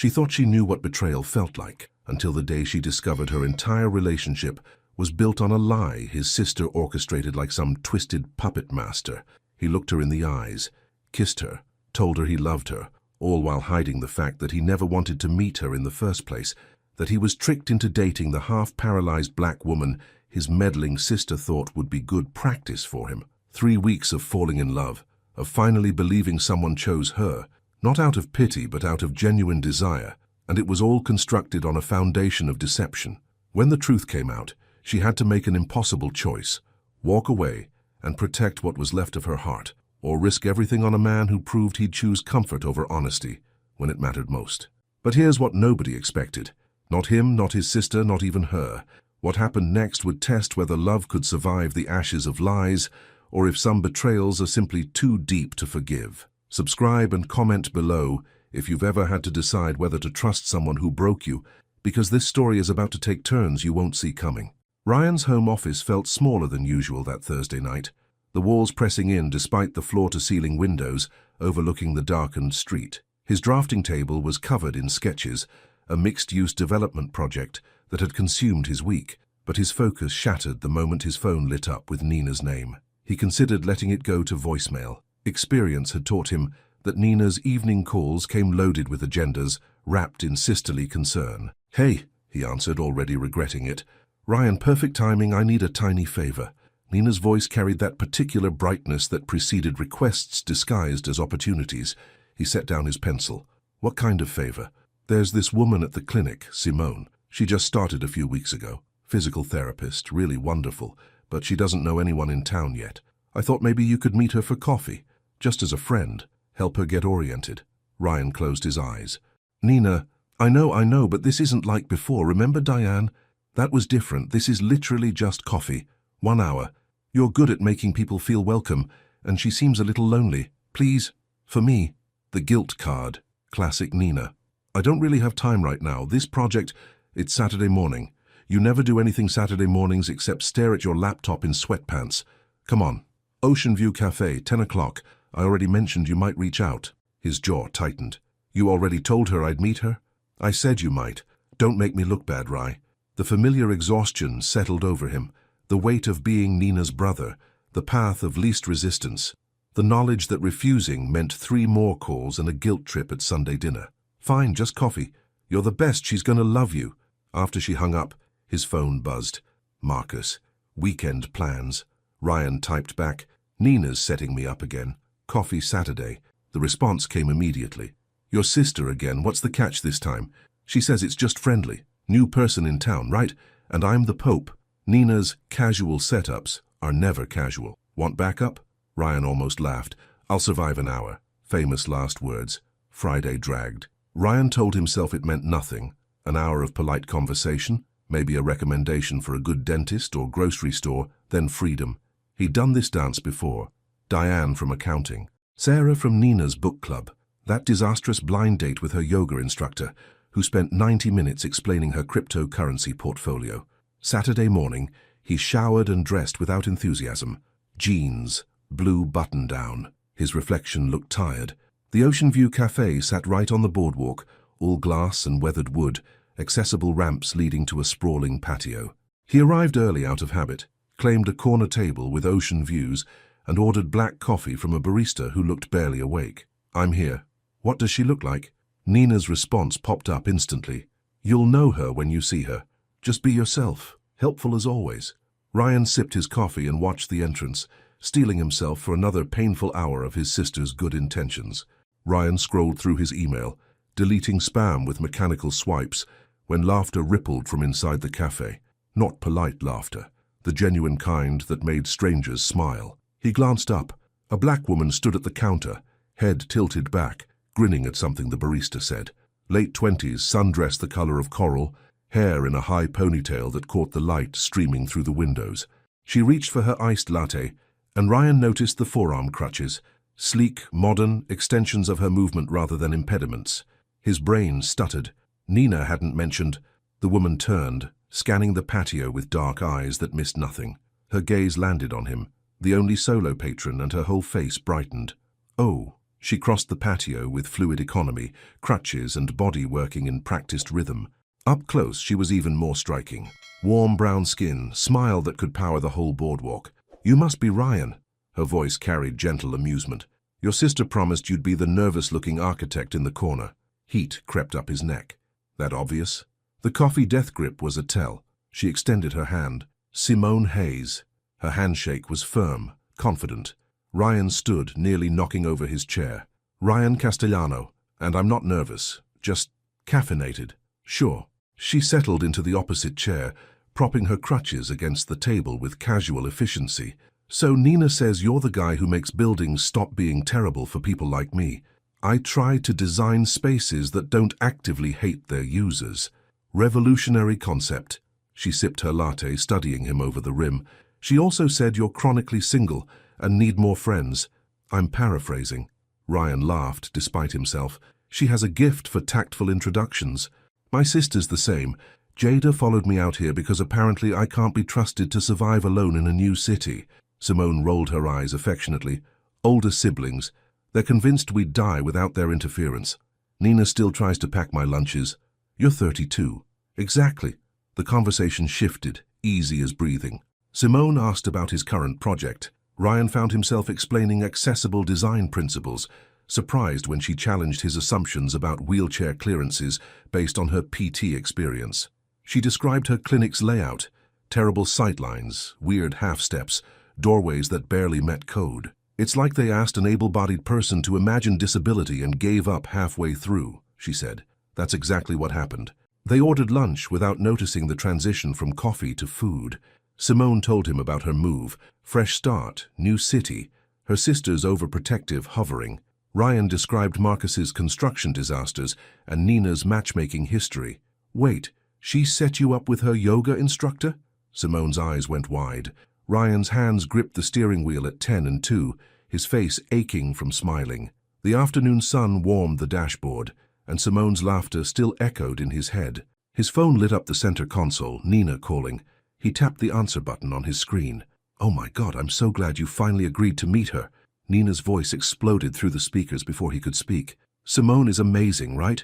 She thought she knew what betrayal felt like, until the day she discovered her entire relationship was built on a lie his sister orchestrated like some twisted puppet master. He looked her in the eyes, kissed her, told her he loved her, all while hiding the fact that he never wanted to meet her in the first place, that he was tricked into dating the half-paralyzed black woman his meddling sister thought would be good practice for him. 3 weeks of falling in love, of finally believing someone chose her, not out of pity but out of genuine desire, and it was all constructed on a foundation of deception. When the truth came out, she had to make an impossible choice: walk away and protect what was left of her heart, or risk everything on a man who proved he'd choose comfort over honesty when it mattered most. But here's what nobody expected. Not him, not his sister, not even her. What happened next would test whether love could survive the ashes of lies, or if some betrayals are simply too deep to forgive. Subscribe and comment below if you've ever had to decide whether to trust someone who broke you, because this story is about to take turns you won't see coming. Ryan's home office felt smaller than usual that Thursday night, the walls pressing in despite the floor-to-ceiling windows overlooking the darkened street. His drafting table was covered in sketches, a mixed-use development project that had consumed his week, but his focus shattered the moment his phone lit up with Nina's name. He considered letting it go to voicemail. Experience had taught him that Nina's evening calls came loaded with agendas wrapped in sisterly concern. "Hey," he answered, already regretting it. "Ryan, perfect timing, I need a tiny favor." Nina's voice carried that particular brightness that preceded requests disguised as opportunities. He set down his pencil. "What kind of favor?" "There's this woman at the clinic, Simone. She just started a few weeks ago. Physical therapist, really wonderful, but she doesn't know anyone in town yet. I thought maybe you could meet her for coffee, just as a friend, help her get oriented." Ryan closed his eyes. "Nina, I know, but this isn't like before. Remember Diane? That was different. This is literally just coffee. 1 hour. You're good at making people feel welcome, and she seems a little lonely. Please, for me." The guilt card. Classic Nina. "I don't really have time right now. This project, it's Saturday morning. You never do anything Saturday mornings except stare at your laptop in sweatpants. Come on. Ocean View Cafe, 10 o'clock. I already mentioned you might reach out." His jaw tightened. "You already told her I'd meet her?" "I said you might. Don't make me look bad, Rye." The familiar exhaustion settled over him, the weight of being Nina's brother, the path of least resistance, the knowledge that refusing meant 3 more calls and a guilt trip at Sunday dinner. "Fine, just coffee. You're the best, she's gonna love you." After she hung up, his phone buzzed. "Marcus, weekend plans." Ryan typed back, "Nina's setting me up again. Coffee Saturday." The response came immediately. "Your sister again, what's the catch this time?" "She says it's just friendly. New person in town, right? And I'm the Pope." Nina's casual setups are never casual. "Want backup?" Ryan almost laughed. "I'll survive an hour." Famous last words. Friday dragged. Ryan told himself it meant nothing. An hour of polite conversation, maybe a recommendation for a good dentist or grocery store, then freedom. He'd done this dance before. Diane from accounting. Sarah from Nina's book club. That disastrous blind date with her yoga instructor, who spent 90 minutes explaining her cryptocurrency portfolio. Saturday morning, he showered and dressed without enthusiasm. Jeans, blue button-down. His reflection looked tired. The Ocean View Cafe sat right on the boardwalk, all glass and weathered wood, accessible ramps leading to a sprawling patio. He arrived early out of habit, claimed a corner table with ocean views, and ordered black coffee from a barista who looked barely awake. "I'm here." "What does she look like?" Nina's response popped up instantly. "You'll know her when you see her. Just be yourself. Helpful as always." Ryan sipped his coffee and watched the entrance, steeling himself for another painful hour of his sister's good intentions. Ryan scrolled through his email, deleting spam with mechanical swipes, when laughter rippled from inside the cafe. Not polite laughter, the genuine kind that made strangers smile. He glanced up. A black woman stood at the counter, head tilted back, grinning at something the barista said. Late 20s, sundress the color of coral, hair in a high ponytail that caught the light streaming through the windows. She reached for her iced latte, and Ryan noticed the forearm crutches, sleek, modern, extensions of her movement rather than impediments. His brain stuttered. Nina hadn't mentioned. The woman turned, scanning the patio with dark eyes that missed nothing. Her gaze landed on him, the only solo patron, and her whole face brightened. "Oh, She crossed the patio with fluid economy, crutches and body working in practiced rhythm. Up close, she was even more striking. Warm brown skin, smile that could power the whole boardwalk. "You must be Ryan." Her voice carried gentle amusement. "Your sister promised you'd be the nervous-looking architect in the corner." Heat crept up his neck. That obvious? The coffee death grip was a tell. She extended her hand. Simone Hayes. Her handshake was firm, confident. Ryan stood, nearly knocking over his chair. "Ryan Castellano, and I'm not nervous, just caffeinated." "Sure." She settled into the opposite chair, propping her crutches against the table with casual efficiency. "So Nina says you're the guy who makes buildings stop being terrible for people like me. I try to design spaces that don't actively hate their users." Revolutionary concept. She sipped her latte, studying him over the rim. "She also said you're chronically single and need more friends." "I'm paraphrasing." Ryan laughed, despite himself. "She has a gift for tactful introductions. My sister's the same. Jada followed me out here because apparently I can't be trusted to survive alone in a new city." Simone rolled her eyes affectionately. "Older siblings. They're convinced we'd die without their interference. Nina still tries to pack my lunches." "You're 32. "Exactly." The conversation shifted, easy as breathing. Simone asked about his current project. Ryan found himself explaining accessible design principles, surprised when she challenged his assumptions about wheelchair clearances based on her PT experience. She described her clinic's layout: terrible sightlines, weird half-steps, doorways that barely met code. "It's like they asked an able-bodied person to imagine disability and gave up halfway through," she said. That's exactly what happened. They ordered lunch without noticing the transition from coffee to food. Simone told him about her move, fresh start, new city, her sister's overprotective hovering. Ryan described Marcus's construction disasters and Nina's matchmaking history. "Wait, she set you up with her yoga instructor?" Simone's eyes went wide. Ryan's hands gripped the steering wheel at 10 and 2, his face aching from smiling. The afternoon sun warmed the dashboard, and Simone's laughter still echoed in his head. His phone lit up the center console, Nina calling. He tapped the answer button on his screen. "Oh my God, I'm so glad you finally agreed to meet her." Nina's voice exploded through the speakers before he could speak. "Simone is amazing, right?"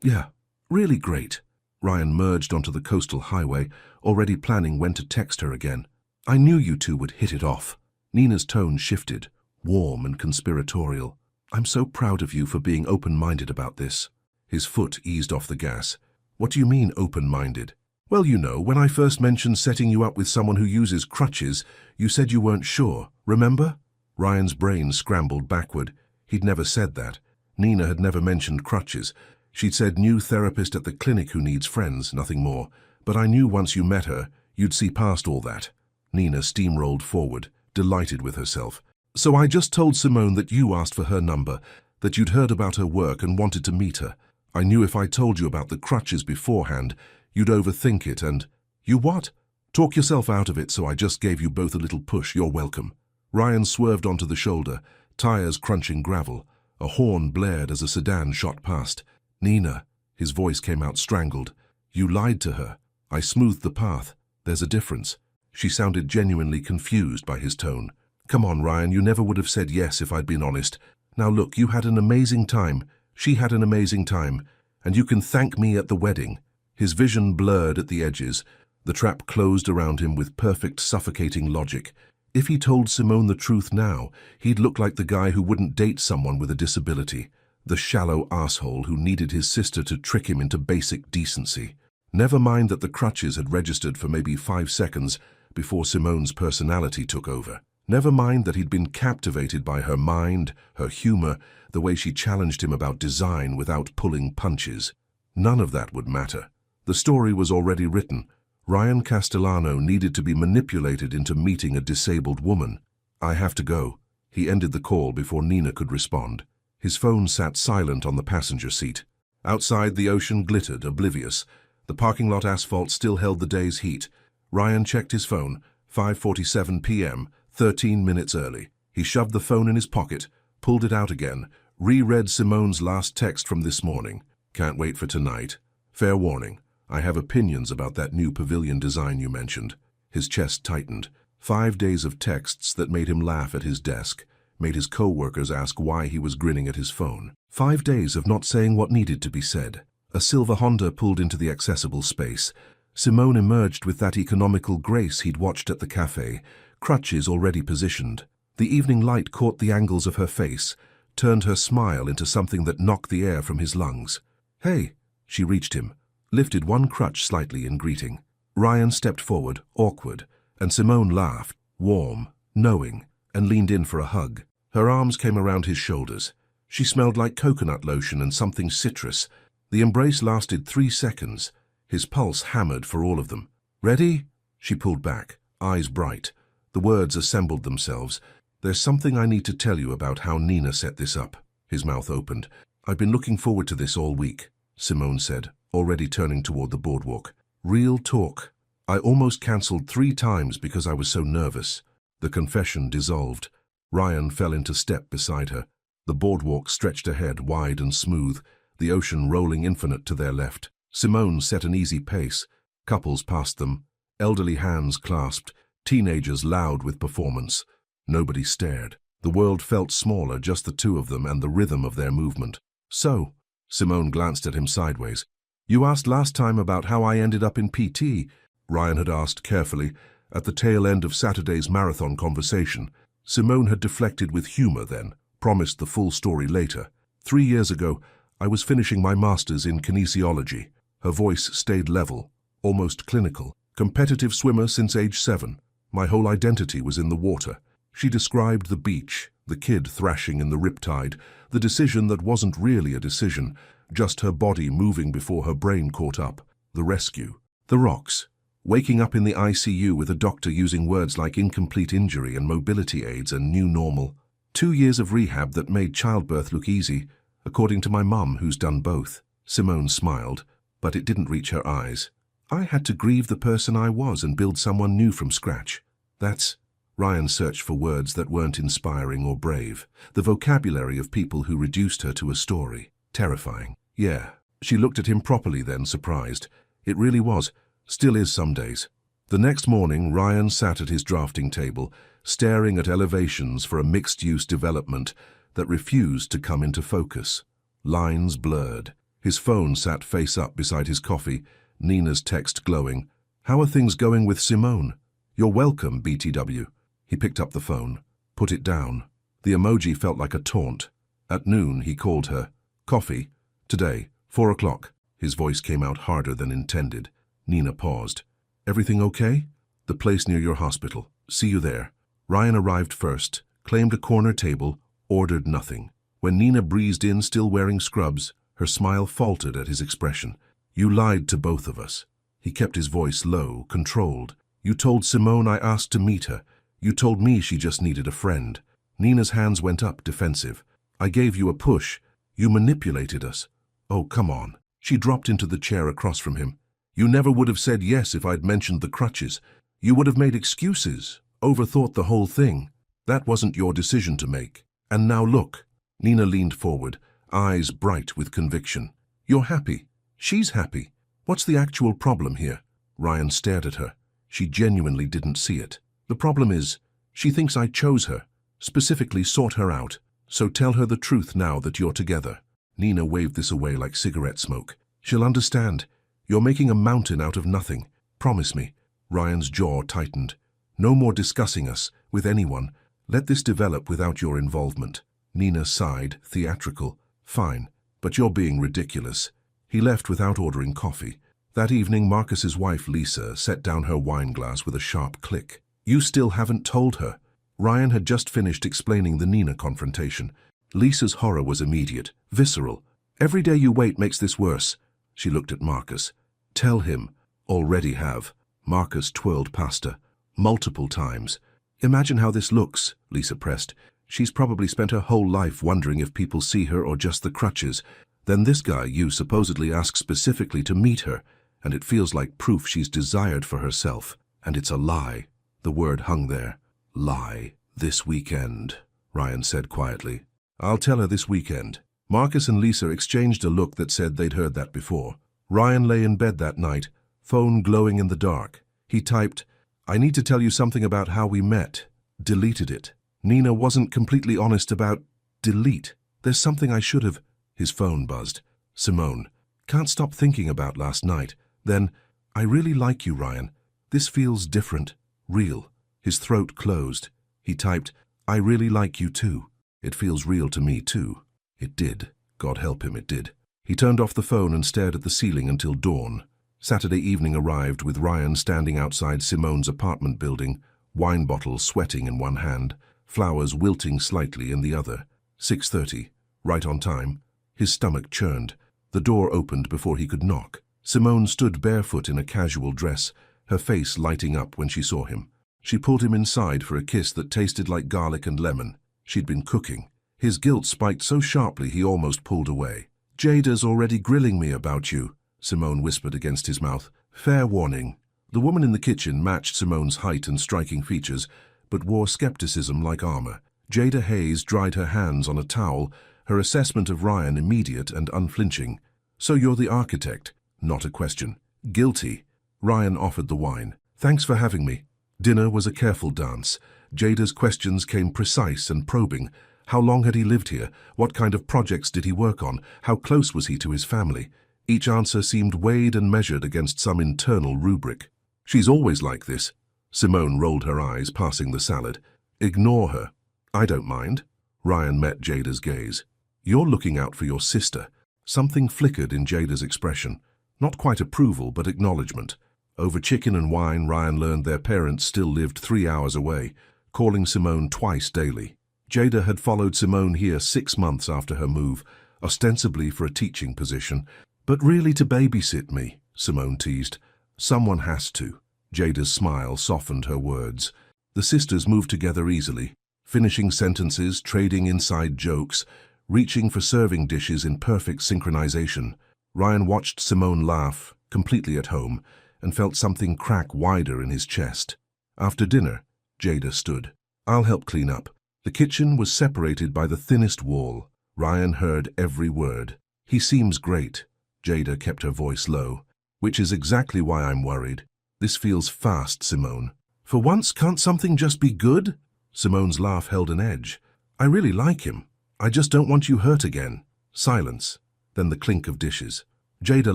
Yeah, really great." Ryan merged onto the coastal highway, already planning when to text her again. "I knew you two would hit it off." Nina's tone shifted, warm and conspiratorial. "I'm so proud of you for being open-minded about this." His foot eased off the gas. "What do you mean, open-minded?" "Well, you know, when I first mentioned setting you up with someone who uses crutches, you said you weren't sure, remember?" Ryan's brain scrambled backward. He'd never said that. Nina had never mentioned crutches. She'd said new therapist at the clinic who needs friends, nothing more. "But I knew once you met her, you'd see past all that." Nina steamrolled forward, delighted with herself. "So I just told Simone that you asked for her number, that you'd heard about her work and wanted to meet her. I knew if I told you about the crutches beforehand, you'd overthink it and—" "You what?" "Talk yourself out of it, so I just gave you both a little push. You're welcome." Ryan swerved onto the shoulder, tires crunching gravel. A horn blared as a sedan shot past. "Nina," his voice came out strangled. "You lied to her. I smoothed the path. There's a difference." She sounded genuinely confused by his tone. "Come on, Ryan, you never would have said yes if I'd been honest. Now look, you had an amazing time. She had an amazing time. And you can thank me at the wedding." His vision blurred at the edges. The trap closed around him with perfect, suffocating logic. If he told Simone the truth now, he'd look like the guy who wouldn't date someone with a disability. The shallow asshole who needed his sister to trick him into basic decency. Never mind that the crutches had registered for maybe 5 seconds before Simone's personality took over. Never mind that he'd been captivated by her mind, her humor, the way she challenged him about design without pulling punches. None of that would matter. The story was already written. Ryan Castellano needed to be manipulated into meeting a disabled woman. "I have to go." He ended the call before Nina could respond. His phone sat silent on the passenger seat. Outside, the ocean glittered, oblivious. The parking lot asphalt still held the day's heat. Ryan checked his phone, 5:47 p.m., 13 minutes early. He shoved the phone in his pocket, pulled it out again, reread Simone's last text from this morning. "Can't wait for tonight. Fair warning, I have opinions about that new pavilion design you mentioned." His chest tightened. 5 days of texts that made him laugh at his desk, made his co-workers ask why he was grinning at his phone. 5 days of not saying what needed to be said. A silver Honda pulled into the accessible space. Simone emerged with that economical grace he'd watched at the cafe, crutches already positioned. The evening light caught the angles of her face, turned her smile into something that knocked the air from his lungs. "Hey," she reached him, lifted one crutch slightly in greeting. Ryan stepped forward, awkward, and Simone laughed, warm, knowing, and leaned in for a hug. Her arms came around his shoulders. She smelled like coconut lotion and something citrus. The embrace lasted 3 seconds. His pulse hammered for all of them. "Ready?" She pulled back, eyes bright. The words assembled themselves. "There's something I need to tell you about how Nina set this up." His mouth opened. "I've been looking forward to this all week," Simone said, already turning toward the boardwalk. "Real talk. I almost cancelled 3 times because I was so nervous." The confession dissolved. Ryan fell into step beside her. The boardwalk stretched ahead, wide and smooth, the ocean rolling infinite to their left. Simone set an easy pace. Couples passed them, elderly hands clasped, teenagers loud with performance. Nobody stared. The world felt smaller, just the two of them and the rhythm of their movement. "So," Simone glanced at him sideways, "you asked last time about how I ended up in PT," Ryan had asked carefully, at the tail end of Saturday's marathon conversation. Simone had deflected with humor then, promised the full story later. 3 years ago, I was finishing my master's in kinesiology. Her voice stayed level, almost clinical. Competitive swimmer since age 7. My whole identity was in the water. She described the beach, the kid thrashing in the riptide, the decision that wasn't really a decision, just her body moving before her brain caught up, the rescue, the rocks, waking up in the ICU with a doctor using words like incomplete injury and mobility aids and new normal. 2 years of rehab that made childbirth look easy, according to my mum, who's done both. Simone smiled, but it didn't reach her eyes. I had to grieve the person I was and build someone new from scratch. That's... Ryan searched for words that weren't inspiring or brave. The vocabulary of people who reduced her to a story. Terrifying. Yeah. She looked at him properly then, surprised. It really was. Still is some days. The next morning, Ryan sat at his drafting table, staring at elevations for a mixed-use development that refused to come into focus. Lines blurred. His phone sat face up beside his coffee, Nina's text glowing. "How are things going with Simone?" "You're welcome, BTW." He picked up the phone, put it down. The emoji felt like a taunt. At noon, he called her. "Coffee? Today, 4 o'clock. His voice came out harder than intended. Nina paused. "Everything okay?" "The place near your hospital. See you there." Ryan arrived first, claimed a corner table, ordered nothing. When Nina breezed in, still wearing scrubs, her smile faltered at his expression. "You lied to both of us." He kept his voice low, controlled. "You told Simone I asked to meet her. You told me she just needed a friend." Nina's hands went up, defensive. "I gave you a push. You manipulated us." "Oh, come on." She dropped into the chair across from him. "You never would have said yes if I'd mentioned the crutches. You would have made excuses, overthought the whole thing. That wasn't your decision to make. And now look." Nina leaned forward, eyes bright with conviction. "You're happy. She's happy. What's the actual problem here?" Ryan stared at her. She genuinely didn't see it. "The problem is, she thinks I chose her, specifically sought her out. So tell her the truth now that you're together." Nina waved this away like cigarette smoke. "She'll understand. You're making a mountain out of nothing. Promise me." Ryan's jaw tightened. "No more discussing us, with anyone. Let this develop without your involvement." Nina sighed, theatrical. "Fine, but you're being ridiculous." He left without ordering coffee. That evening, Marcus's wife, Lisa, set down her wine glass with a sharp click. "You still haven't told her." Ryan had just finished explaining the Nina confrontation. Lisa's horror was immediate, visceral. "Every day you wait makes this worse." She looked at Marcus. "Tell him." "Already have." Marcus twirled past her. "Multiple times." "Imagine how this looks," Lisa pressed. "She's probably spent her whole life wondering if people see her or just the crutches. Then this guy you supposedly asked specifically to meet her, and it feels like proof she's desired for herself. And it's a lie." The word hung there. "Lie. This weekend," Ryan said quietly. "I'll tell her this weekend." Marcus and Lisa exchanged a look that said they'd heard that before. Ryan lay in bed that night, phone glowing in the dark. He typed, "I need to tell you something about how we met." Deleted it. Nina wasn't completely honest about delete. There's something I should have. His phone buzzed. Simone. Can't stop thinking about last night. Then, I really like you, Ryan. This feels different. Real. His throat closed. He typed, I really like you too. It feels real to me too. It did. God help him, it did. He turned off the phone and stared at the ceiling until dawn. Saturday evening arrived with Ryan standing outside Simone's apartment building, wine bottle sweating in one hand, flowers wilting slightly in the other. 6:30, right on time. His stomach churned. The door opened before he could knock. Simone stood barefoot in a casual dress, her face lighting up when she saw him. She pulled him inside for a kiss that tasted like garlic and lemon. She'd been cooking. His guilt spiked so sharply he almost pulled away. Jada's already grilling me about you, Simone whispered against his mouth. Fair warning. The woman in the kitchen matched Simone's height and striking features, but wore skepticism like armor. Jada Hayes dried her hands on a towel, her assessment of Ryan immediate and unflinching. So you're the architect? Not a question. Guilty. Ryan offered the wine. Thanks for having me. Dinner was a careful dance. Jada's questions came precise and probing. How long had he lived here? What kind of projects did he work on? How close was he to his family? Each answer seemed weighed and measured against some internal rubric. She's always like this. Simone rolled her eyes, passing the salad. Ignore her. I don't mind. Ryan met Jada's gaze. You're looking out for your sister. Something flickered in Jada's expression. Not quite approval, but acknowledgement. Over chicken and wine, Ryan learned their parents still lived 3 hours away, calling Simone twice daily. Jada had followed Simone here 6 months after her move, ostensibly for a teaching position, but really to babysit me, Simone teased. Someone has to. Jada's smile softened her words. The sisters moved together easily, finishing sentences, trading inside jokes, reaching for serving dishes in perfect synchronization. Ryan watched Simone laugh, completely at home, and felt something crack wider in his chest. After dinner, Jada stood. I'll help clean up. The kitchen was separated by the thinnest wall. Ryan heard every word. He seems great. Jada kept her voice low. Which is exactly why I'm worried. This feels fast, Simone. For once, can't something just be good? Simone's laugh held an edge. I really like him. I just don't want you hurt again. Silence. Then the clink of dishes. Jada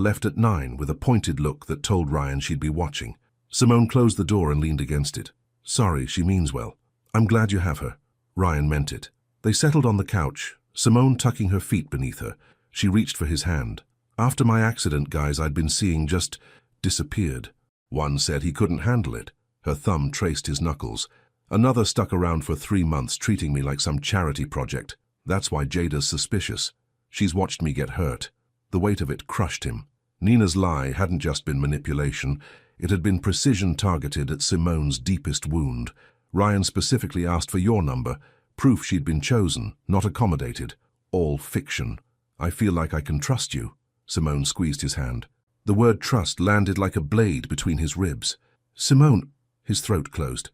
left at 9 with a pointed look that told Ryan she'd be watching. Simone closed the door and leaned against it. Sorry, she means well. I'm glad you have her. Ryan meant it. They settled on the couch, Simone tucking her feet beneath her. She reached for his hand. After my accident, guys I'd been seeing just disappeared. One said he couldn't handle it. Her thumb traced his knuckles. Another stuck around for 3 months, treating me like some charity project. That's why Jada's suspicious. She's watched me get hurt. The weight of it crushed him. Nina's lie hadn't just been manipulation. It had been precision targeted at Simone's deepest wound. Ryan specifically asked for your number, proof she'd been chosen, not accommodated. All fiction. I feel like I can trust you. Simone squeezed his hand. The word trust landed like a blade between his ribs. Simone, his throat closed.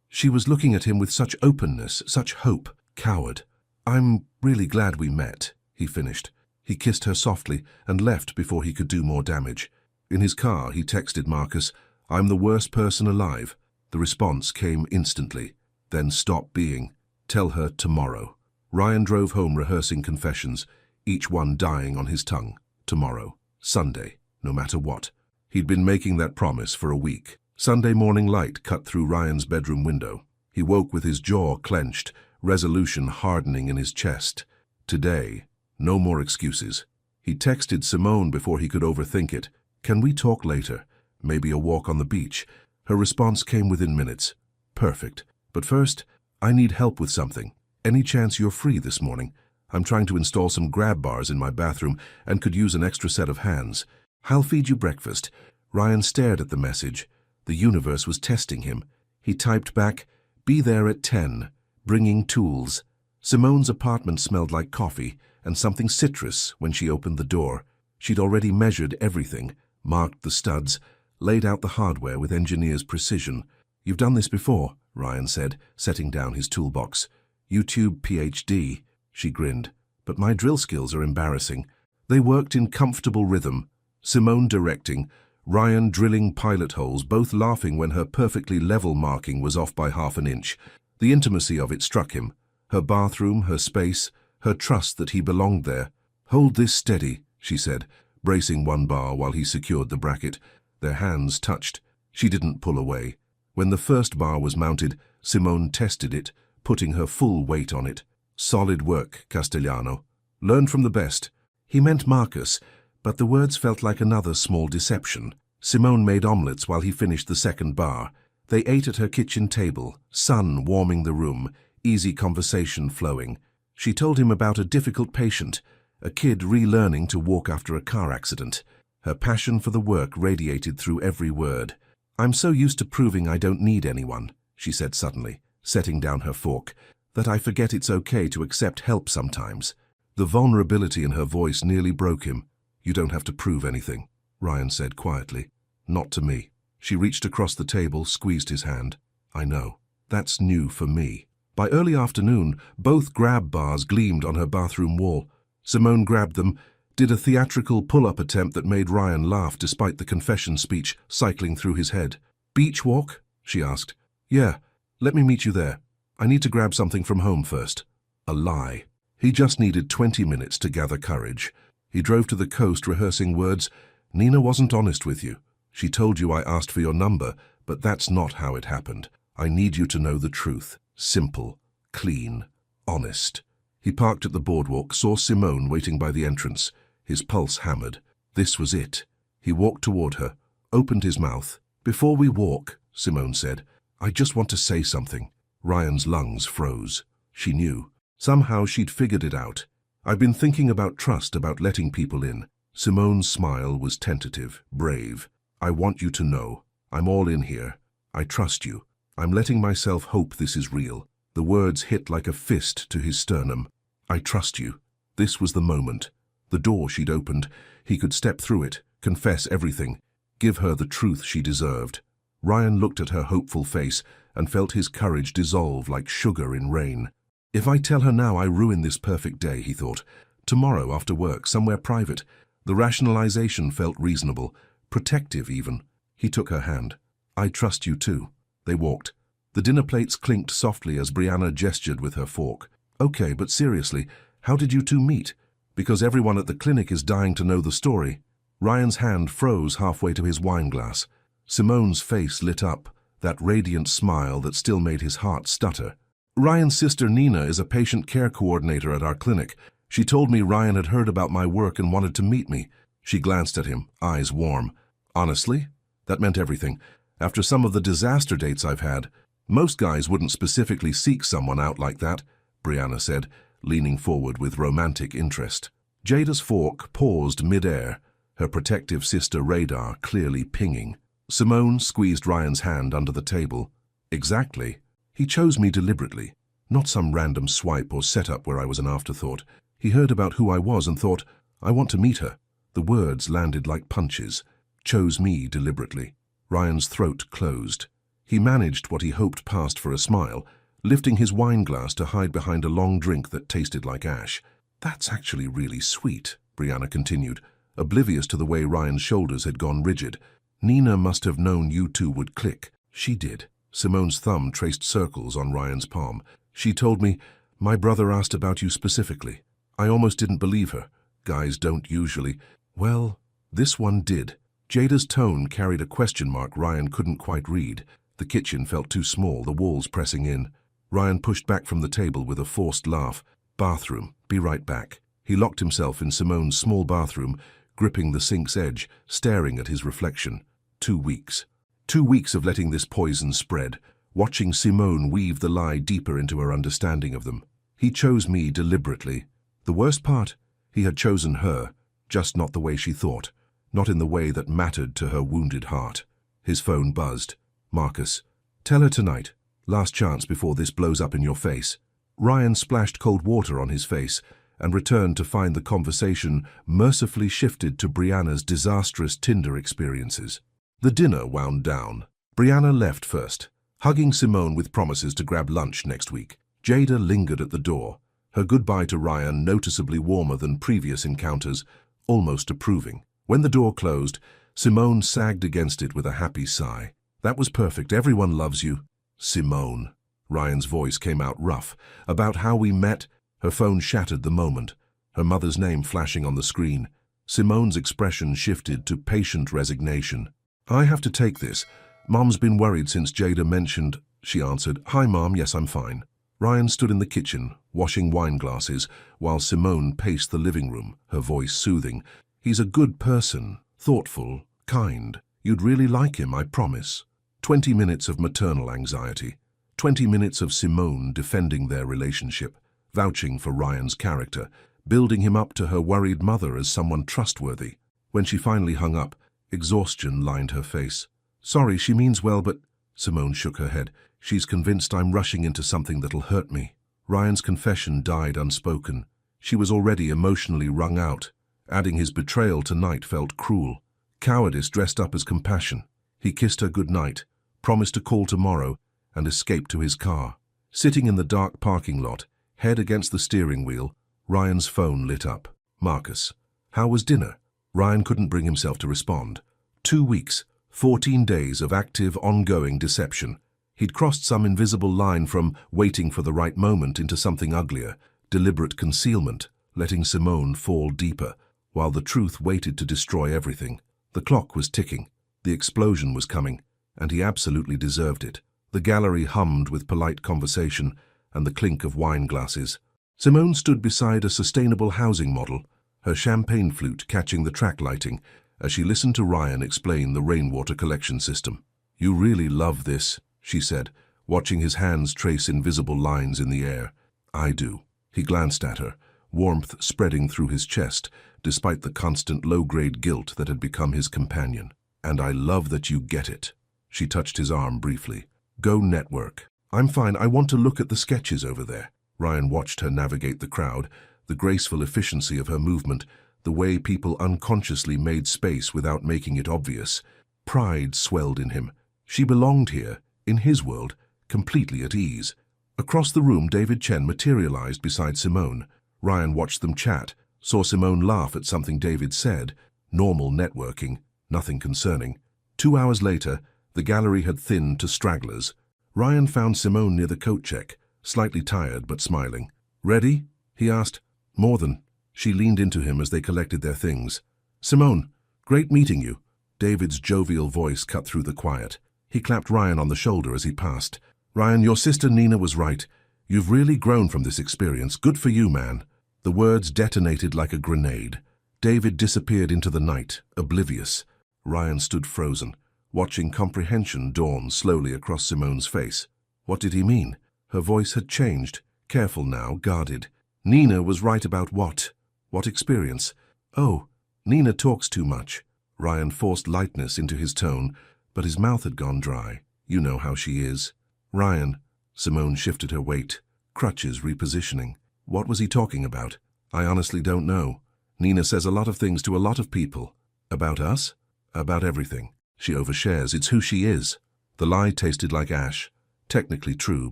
She was looking at him with such openness, such hope. Coward. I'm really glad we met, he finished. He kissed her softly and left before he could do more damage. In his car, he texted Marcus, I'm the worst person alive. The response came instantly. Then stop being. Tell her tomorrow. Ryan drove home rehearsing confessions, each one dying on his tongue. Tomorrow. Sunday. No matter what. He'd been making that promise for a week. Sunday morning light cut through Ryan's bedroom window. He woke with his jaw clenched, resolution hardening in his chest. Today. No more excuses. He texted Simone before he could overthink it. Can we talk later? Maybe a walk on the beach. Her response came within minutes. Perfect. But first, I need help with something. Any chance you're free this morning? I'm trying to install some grab bars in my bathroom and could use an extra set of hands. I'll feed you breakfast. Ryan stared at the message. The universe was testing him. He typed back, be there at 10, bringing tools. Simone's apartment smelled like coffee and something citrus when she opened the door. She'd already measured everything, marked the studs, laid out the hardware with engineer's precision. You've done this before, Ryan said, setting down his toolbox. YouTube PhD, she grinned. But my drill skills are embarrassing. They worked in comfortable rhythm. Simone directing, Ryan drilling pilot holes, both laughing when her perfectly level marking was off by half an inch. The intimacy of it struck him. Her bathroom, her space, her trust that he belonged there. "Hold this steady," she said, bracing one bar while he secured the bracket. Their hands touched. She didn't pull away. When the first bar was mounted, Simone tested it, putting her full weight on it. "Solid work, Castellano. Learn from the best." He meant Marcus, but the words felt like another small deception. Simone made omelettes while he finished the second bar. They ate at her kitchen table, sun warming the room, easy conversation flowing. She told him about a difficult patient, a kid relearning to walk after a car accident. Her passion for the work radiated through every word. "I'm so used to proving I don't need anyone," she said suddenly, setting down her fork, "that I forget it's okay to accept help sometimes." The vulnerability in her voice nearly broke him. "You don't have to prove anything," Ryan said quietly. "Not to me." She reached across the table, squeezed his hand. "I know. That's new for me." By early afternoon, both grab bars gleamed on her bathroom wall. Simone grabbed them, did a theatrical pull-up attempt that made Ryan laugh despite the confession speech cycling through his head. "Beach walk?" she asked. "Yeah, let me meet you there. I need to grab something from home first." A lie. He just needed 20 minutes to gather courage. He drove to the coast rehearsing words. "Nina wasn't honest with you. She told you I asked for your number, but that's not how it happened. I need you to know the truth. Simple, clean, honest." He parked at the boardwalk, saw Simone waiting by the entrance. His pulse hammered. This was it. He walked toward her, opened his mouth. "Before we walk," Simone said, "I just want to say something." Ryan's lungs froze. She knew. Somehow she'd figured it out. "I've been thinking about trust, about letting people in." Simone's smile was tentative, brave. "I want you to know. I'm all in here. I trust you. I'm letting myself hope this is real." The words hit like a fist to his sternum. "I trust you." This was the moment. The door she'd opened. He could step through it, confess everything, give her the truth she deserved. Ryan looked at her hopeful face and felt his courage dissolve like sugar in rain. "If I tell her now, I ruin this perfect day," he thought. "Tomorrow after work, somewhere private." The rationalization felt reasonable, protective even. He took her hand. "I trust you too." They walked. The dinner plates clinked softly as Brianna gestured with her fork. "Okay, but seriously, how did you two meet? Because everyone at the clinic is dying to know the story." Ryan's hand froze halfway to his wine glass. Simone's face lit up, that radiant smile that still made his heart stutter. "Ryan's sister Nina is a patient care coordinator at our clinic. She told me Ryan had heard about my work and wanted to meet me." She glanced at him, eyes warm. "Honestly, that meant everything. After some of the disaster dates I've had, most guys wouldn't specifically seek someone out like that," Brianna said, leaning forward with romantic interest. Jada's fork paused mid-air, her protective sister radar clearly pinging. Simone squeezed Ryan's hand under the table. "Exactly. He chose me deliberately, not some random swipe or setup where I was an afterthought. He heard about who I was and thought, I want to meet her." The words landed like punches. "Chose me deliberately." Ryan's throat closed. He managed what he hoped passed for a smile, lifting his wine glass to hide behind a long drink that tasted like ash. "That's actually really sweet," Brianna continued, oblivious to the way Ryan's shoulders had gone rigid. "Nina must have known you two would click." "She did." Simone's thumb traced circles on Ryan's palm. "She told me, my brother asked about you specifically. I almost didn't believe her. Guys don't usually." "Well, this one did." Jada's tone carried a question mark Ryan couldn't quite read. The kitchen felt too small, the walls pressing in. Ryan pushed back from the table with a forced laugh. "Bathroom. Be right back." He locked himself in Simone's small bathroom, gripping the sink's edge, staring at his reflection. 2 weeks. 2 weeks of letting this poison spread, watching Simone weave the lie deeper into her understanding of them. He chose me deliberately. The worst part, he had chosen her, just not the way she thought, not in the way that mattered to her wounded heart. His phone buzzed. "Marcus, tell her tonight. Last chance before this blows up in your face." Ryan splashed cold water on his face and returned to find the conversation mercifully shifted to Brianna's disastrous Tinder experiences. The dinner wound down. Brianna left first, hugging Simone with promises to grab lunch next week. Jada lingered at the door, her goodbye to Ryan noticeably warmer than previous encounters, almost approving. When the door closed, Simone sagged against it with a happy sigh. "That was perfect. Everyone loves you." "Simone." Ryan's voice came out rough. About how we met. Her phone shattered the moment, her mother's name flashing on the screen. Simone's expression shifted to patient resignation. I have to take this. Mom's been worried since Jada mentioned, she answered. Hi, Mom, yes, I'm fine. Ryan stood in the kitchen, washing wine glasses, while Simone paced the living room, her voice soothing. He's a good person, thoughtful, kind. You'd really like him, I promise. 20 minutes of maternal anxiety. 20 minutes of Simone defending their relationship, vouching for Ryan's character, building him up to her worried mother as someone trustworthy. When she finally hung up, exhaustion lined her face. Sorry, she means well, but... Simone shook her head. She's convinced I'm rushing into something that'll hurt me. Ryan's confession died unspoken. She was already emotionally wrung out. Adding his betrayal tonight felt cruel. Cowardice dressed up as compassion. He kissed her goodnight, promised to call tomorrow, and escaped to his car. Sitting in the dark parking lot, head against the steering wheel, Ryan's phone lit up. Marcus. How was dinner? Ryan couldn't bring himself to respond. 2 weeks, 14 days of active, ongoing deception. He'd crossed some invisible line from waiting for the right moment into something uglier, deliberate concealment, letting Simone fall deeper, while the truth waited to destroy everything. The clock was ticking, the explosion was coming, and he absolutely deserved it. The gallery hummed with polite conversation and the clink of wine glasses. Simone stood beside a sustainable housing model, her champagne flute catching the track lighting, as she listened to Ryan explain the rainwater collection system. You really love this, she said, watching his hands trace invisible lines in the air. I do. He glanced at her, warmth spreading through his chest, despite the constant low-grade guilt that had become his companion. And I love that you get it. She touched his arm briefly. Go network. I'm fine, I want to look at the sketches over there. Ryan watched her navigate the crowd, the graceful efficiency of her movement, the way people unconsciously made space without making it obvious. Pride swelled in him. She belonged here, in his world, completely at ease. Across the room, David Chen materialized beside Simone. Ryan watched them chat, saw Simone laugh at something David said. Normal networking, nothing concerning. 2 hours later, the gallery had thinned to stragglers. Ryan found Simone near the coat check, slightly tired but smiling. Ready? He asked. More than. She leaned into him as they collected their things. Simone, great meeting you. David's jovial voice cut through the quiet. He clapped Ryan on the shoulder as he passed. Ryan, your sister Nina was right. You've really grown from this experience. Good for you, man. The words detonated like a grenade. David disappeared into the night, oblivious. Ryan stood frozen, watching comprehension dawn slowly across Simone's face. What did he mean? Her voice had changed, careful now, guarded. Nina was right about what? What experience? Oh, Nina talks too much. Ryan forced lightness into his tone, but his mouth had gone dry. You know how she is. Ryan. Simone shifted her weight, crutches repositioning. What was he talking about? I honestly don't know. Nina says a lot of things to a lot of people. About us? About everything. She overshares. It's who she is. The lie tasted like ash. Technically true,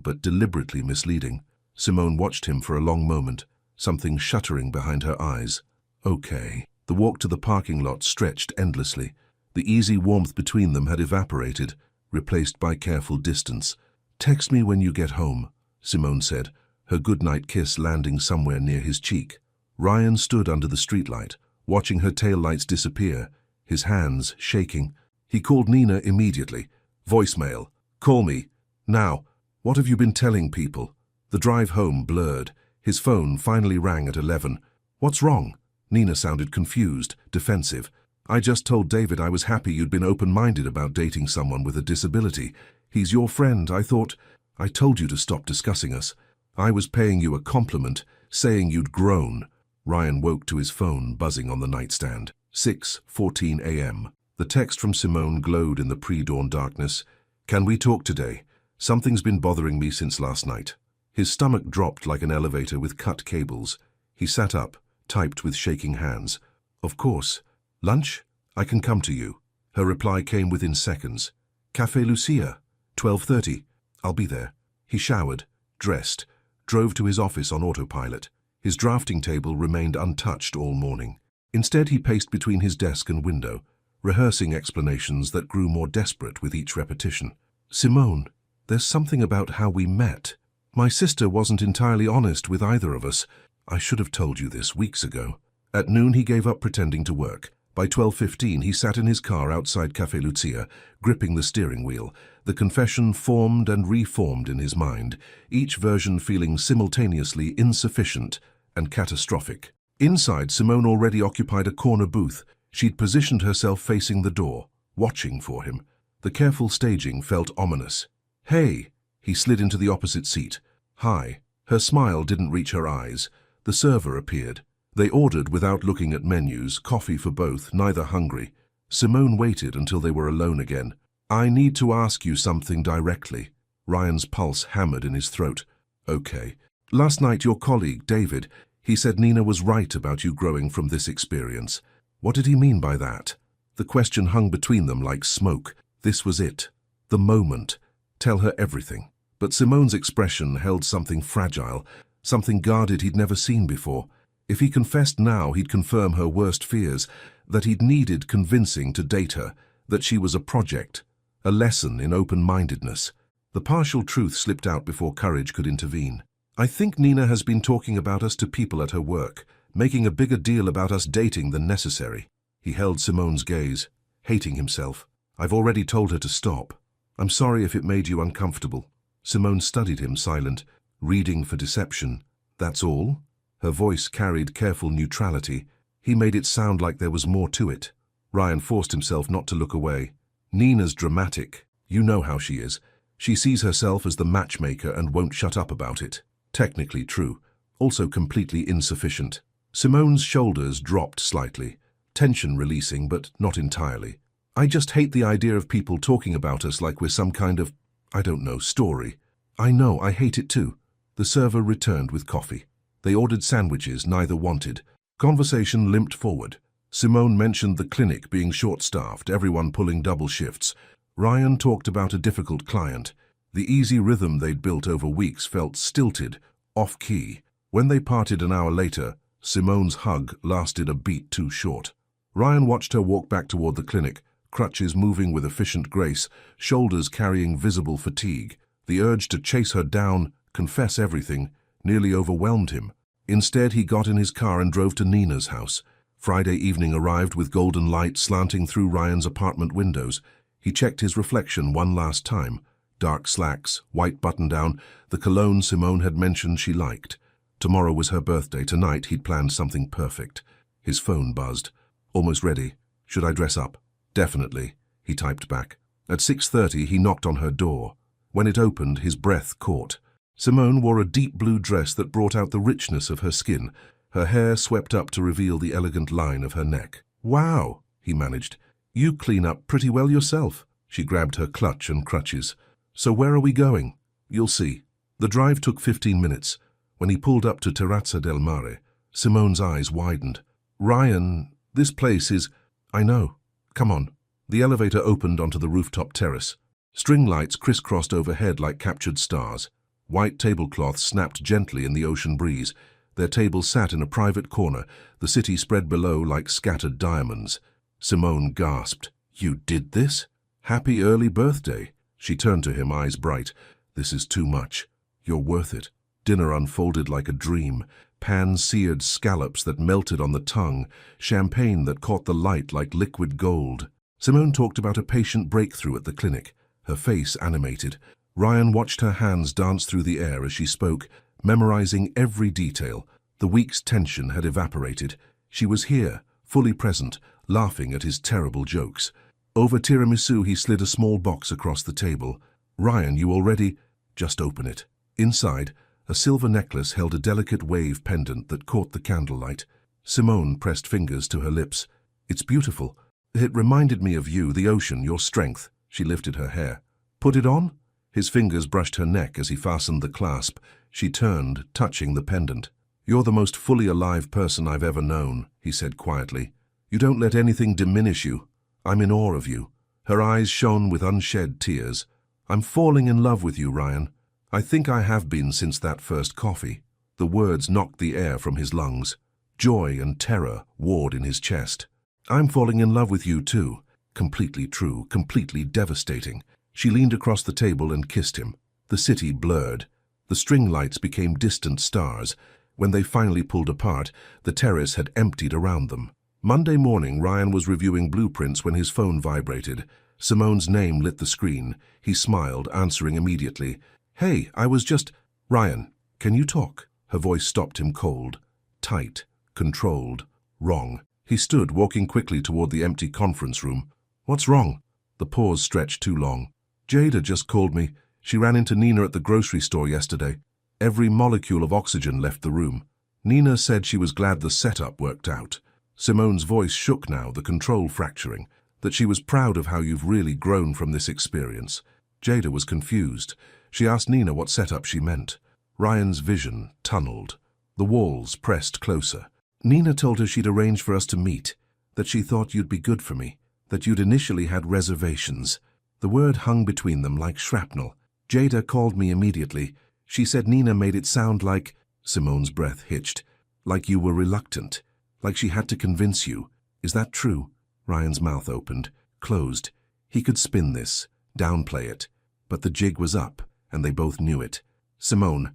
but deliberately misleading. Simone watched him for a long moment, something shuddering behind her eyes. Okay. The walk to the parking lot stretched endlessly. The easy warmth between them had evaporated, replaced by careful distance. Text me when you get home, Simone said, her goodnight kiss landing somewhere near his cheek. Ryan stood under the streetlight, watching her taillights disappear, his hands shaking. He called Nina immediately. Voicemail. Call me. Now. What have you been telling people? The drive home blurred. His phone finally rang at 11. What's wrong? Nina sounded confused, defensive. I just told David I was happy you'd been open-minded about dating someone with a disability. He's your friend. I told you to stop discussing us. I was paying you a compliment, saying you'd grown. Ryan woke to his phone buzzing on the nightstand. 6:14 a.m. The text from Simone glowed in the pre-dawn darkness. Can we talk today? Something's been bothering me since last night. His stomach dropped like an elevator with cut cables. He sat up, typed with shaking hands. Of course. Lunch? I can come to you. Her reply came within seconds. Café Lucia, 12:30. I'll be there. He showered, dressed, drove to his office on autopilot. His drafting table remained untouched all morning. Instead, he paced between his desk and window, rehearsing explanations that grew more desperate with each repetition. Simone, There's something about how we met. My sister wasn't entirely honest with either of us. I should have told you this weeks ago. At noon, he gave up pretending to work. By 12:15, he sat in his car outside Café Lucia, gripping the steering wheel. The confession formed and reformed in his mind, each version feeling simultaneously insufficient and catastrophic. Inside, Simone already occupied a corner booth. She'd positioned herself facing the door, watching for him. The careful staging felt ominous. "Hey!" He slid into the opposite seat. "Hi." Her smile didn't reach her eyes. The server appeared. They ordered without looking at menus, coffee for both, neither hungry. Simone waited until they were alone again. "I need to ask you something directly." Ryan's pulse hammered in his throat. "Okay. Last night your colleague, David, he said Nina was right about you growing from this experience. What did he mean by that?" The question hung between them like smoke. This was it. The moment. Tell her everything. But Simone's expression held something fragile, something guarded he'd never seen before. If he confessed now, he'd confirm her worst fears, that he'd needed convincing to date her, that she was a project, a lesson in open-mindedness. The partial truth slipped out before courage could intervene. "I think Nina has been talking about us to people at her work, making a bigger deal about us dating than necessary." He held Simone's gaze, hating himself. "I've already told her to stop. I'm sorry if it made you uncomfortable." Simone studied him, silent, reading for deception. "That's all?" Her voice carried careful neutrality. He made it sound like there was more to it. Ryan forced himself not to look away. "Nina's dramatic. You know how she is. She sees herself as the matchmaker and won't shut up about it." Technically true, also completely insufficient. Simone's shoulders dropped slightly, tension releasing, but not entirely. "I just hate the idea of people talking about us like we're some kind of, I don't know, story." "I know, I hate it too." The server returned with coffee. They ordered sandwiches neither wanted. Conversation limped forward. Simone mentioned the clinic being short-staffed, everyone pulling double shifts. Ryan talked about a difficult client. The easy rhythm they'd built over weeks felt stilted, off-key. When they parted an hour later, Simone's hug lasted a beat too short. Ryan watched her walk back toward the clinic, crutches moving with efficient grace, shoulders carrying visible fatigue. The urge to chase her down, confess everything, nearly overwhelmed him. Instead, he got in his car and drove to Nina's house. Friday evening arrived with golden light slanting through Ryan's apartment windows. He checked his reflection one last time. Dark slacks, white button-down, the cologne Simone had mentioned she liked. Tomorrow was her birthday. Tonight he'd planned something perfect. His phone buzzed. "Almost ready. Should I dress up?" "Definitely," he typed back. At 6:30 he knocked on her door. When it opened, his breath caught. Simone wore a deep blue dress that brought out the richness of her skin. Her hair swept up to reveal the elegant line of her neck. "Wow," he managed. "You clean up pretty well yourself." She grabbed her clutch and crutches. "So where are we going?" "You'll see." The drive took 15 minutes. When he pulled up to Terrazza del Mare, Simone's eyes widened. "Ryan, this place is—" "I know. Come on." The elevator opened onto the rooftop terrace. String lights crisscrossed overhead like captured stars. White tablecloths snapped gently in the ocean breeze. Their tables sat in a private corner, the city spread below like scattered diamonds. Simone gasped. "You did this? Happy early birthday." She turned to him, eyes bright. "This is too much. You're worth it." Dinner unfolded like a dream. Pan-seared scallops that melted on the tongue, champagne that caught the light like liquid gold. Simone talked about a patient breakthrough at the clinic, her face animated. Ryan watched her hands dance through the air as she spoke, memorizing every detail. The week's tension had evaporated. She was here, fully present, laughing at his terrible jokes. Over tiramisu, he slid a small box across the table. "Ryan, you already—" "Just open it." Inside, a silver necklace held a delicate wave pendant that caught the candlelight. Simone pressed fingers to her lips. "It's beautiful. It reminded me of you, the ocean, your strength." She lifted her hair. "Put it on?" His fingers brushed her neck as he fastened the clasp. She turned, touching the pendant. "You're the most fully alive person I've ever known," he said quietly. "You don't let anything diminish you. I'm in awe of you." Her eyes shone with unshed tears. "I'm falling in love with you, Ryan. I think I have been since that first coffee." The words knocked the air from his lungs. Joy and terror warred in his chest. "I'm falling in love with you too." Completely true, completely devastating. She leaned across the table and kissed him. The city blurred. The string lights became distant stars. When they finally pulled apart, the terrace had emptied around them. Monday morning, Ryan was reviewing blueprints when his phone vibrated. Simone's name lit the screen. He smiled, answering immediately. "Hey, I was just—" "Ryan, can you talk?" Her voice stopped him cold. Tight, controlled, wrong. He stood, walking quickly toward the empty conference room. "What's wrong?" The pause stretched too long. "Jada just called me. She ran into Nina at the grocery store yesterday." Every molecule of oxygen left the room. Nina said she was glad the setup worked out. Simone's voice shook now, the control fracturing, that she was proud of how you've really grown from this experience. Jada was confused. She asked Nina what setup she meant. Ryan's vision tunneled. The walls pressed closer. "Nina told her she'd arranged for us to meet, that she thought you'd be good for me, that you'd initially had reservations." The word hung between them like shrapnel. "Jada called me immediately. She said Nina made it sound like—" Simone's breath hitched. "Like you were reluctant. Like she had to convince you. Is that true?" Ryan's mouth opened, closed. He could spin this, downplay it. But the jig was up, and they both knew it. "Simone,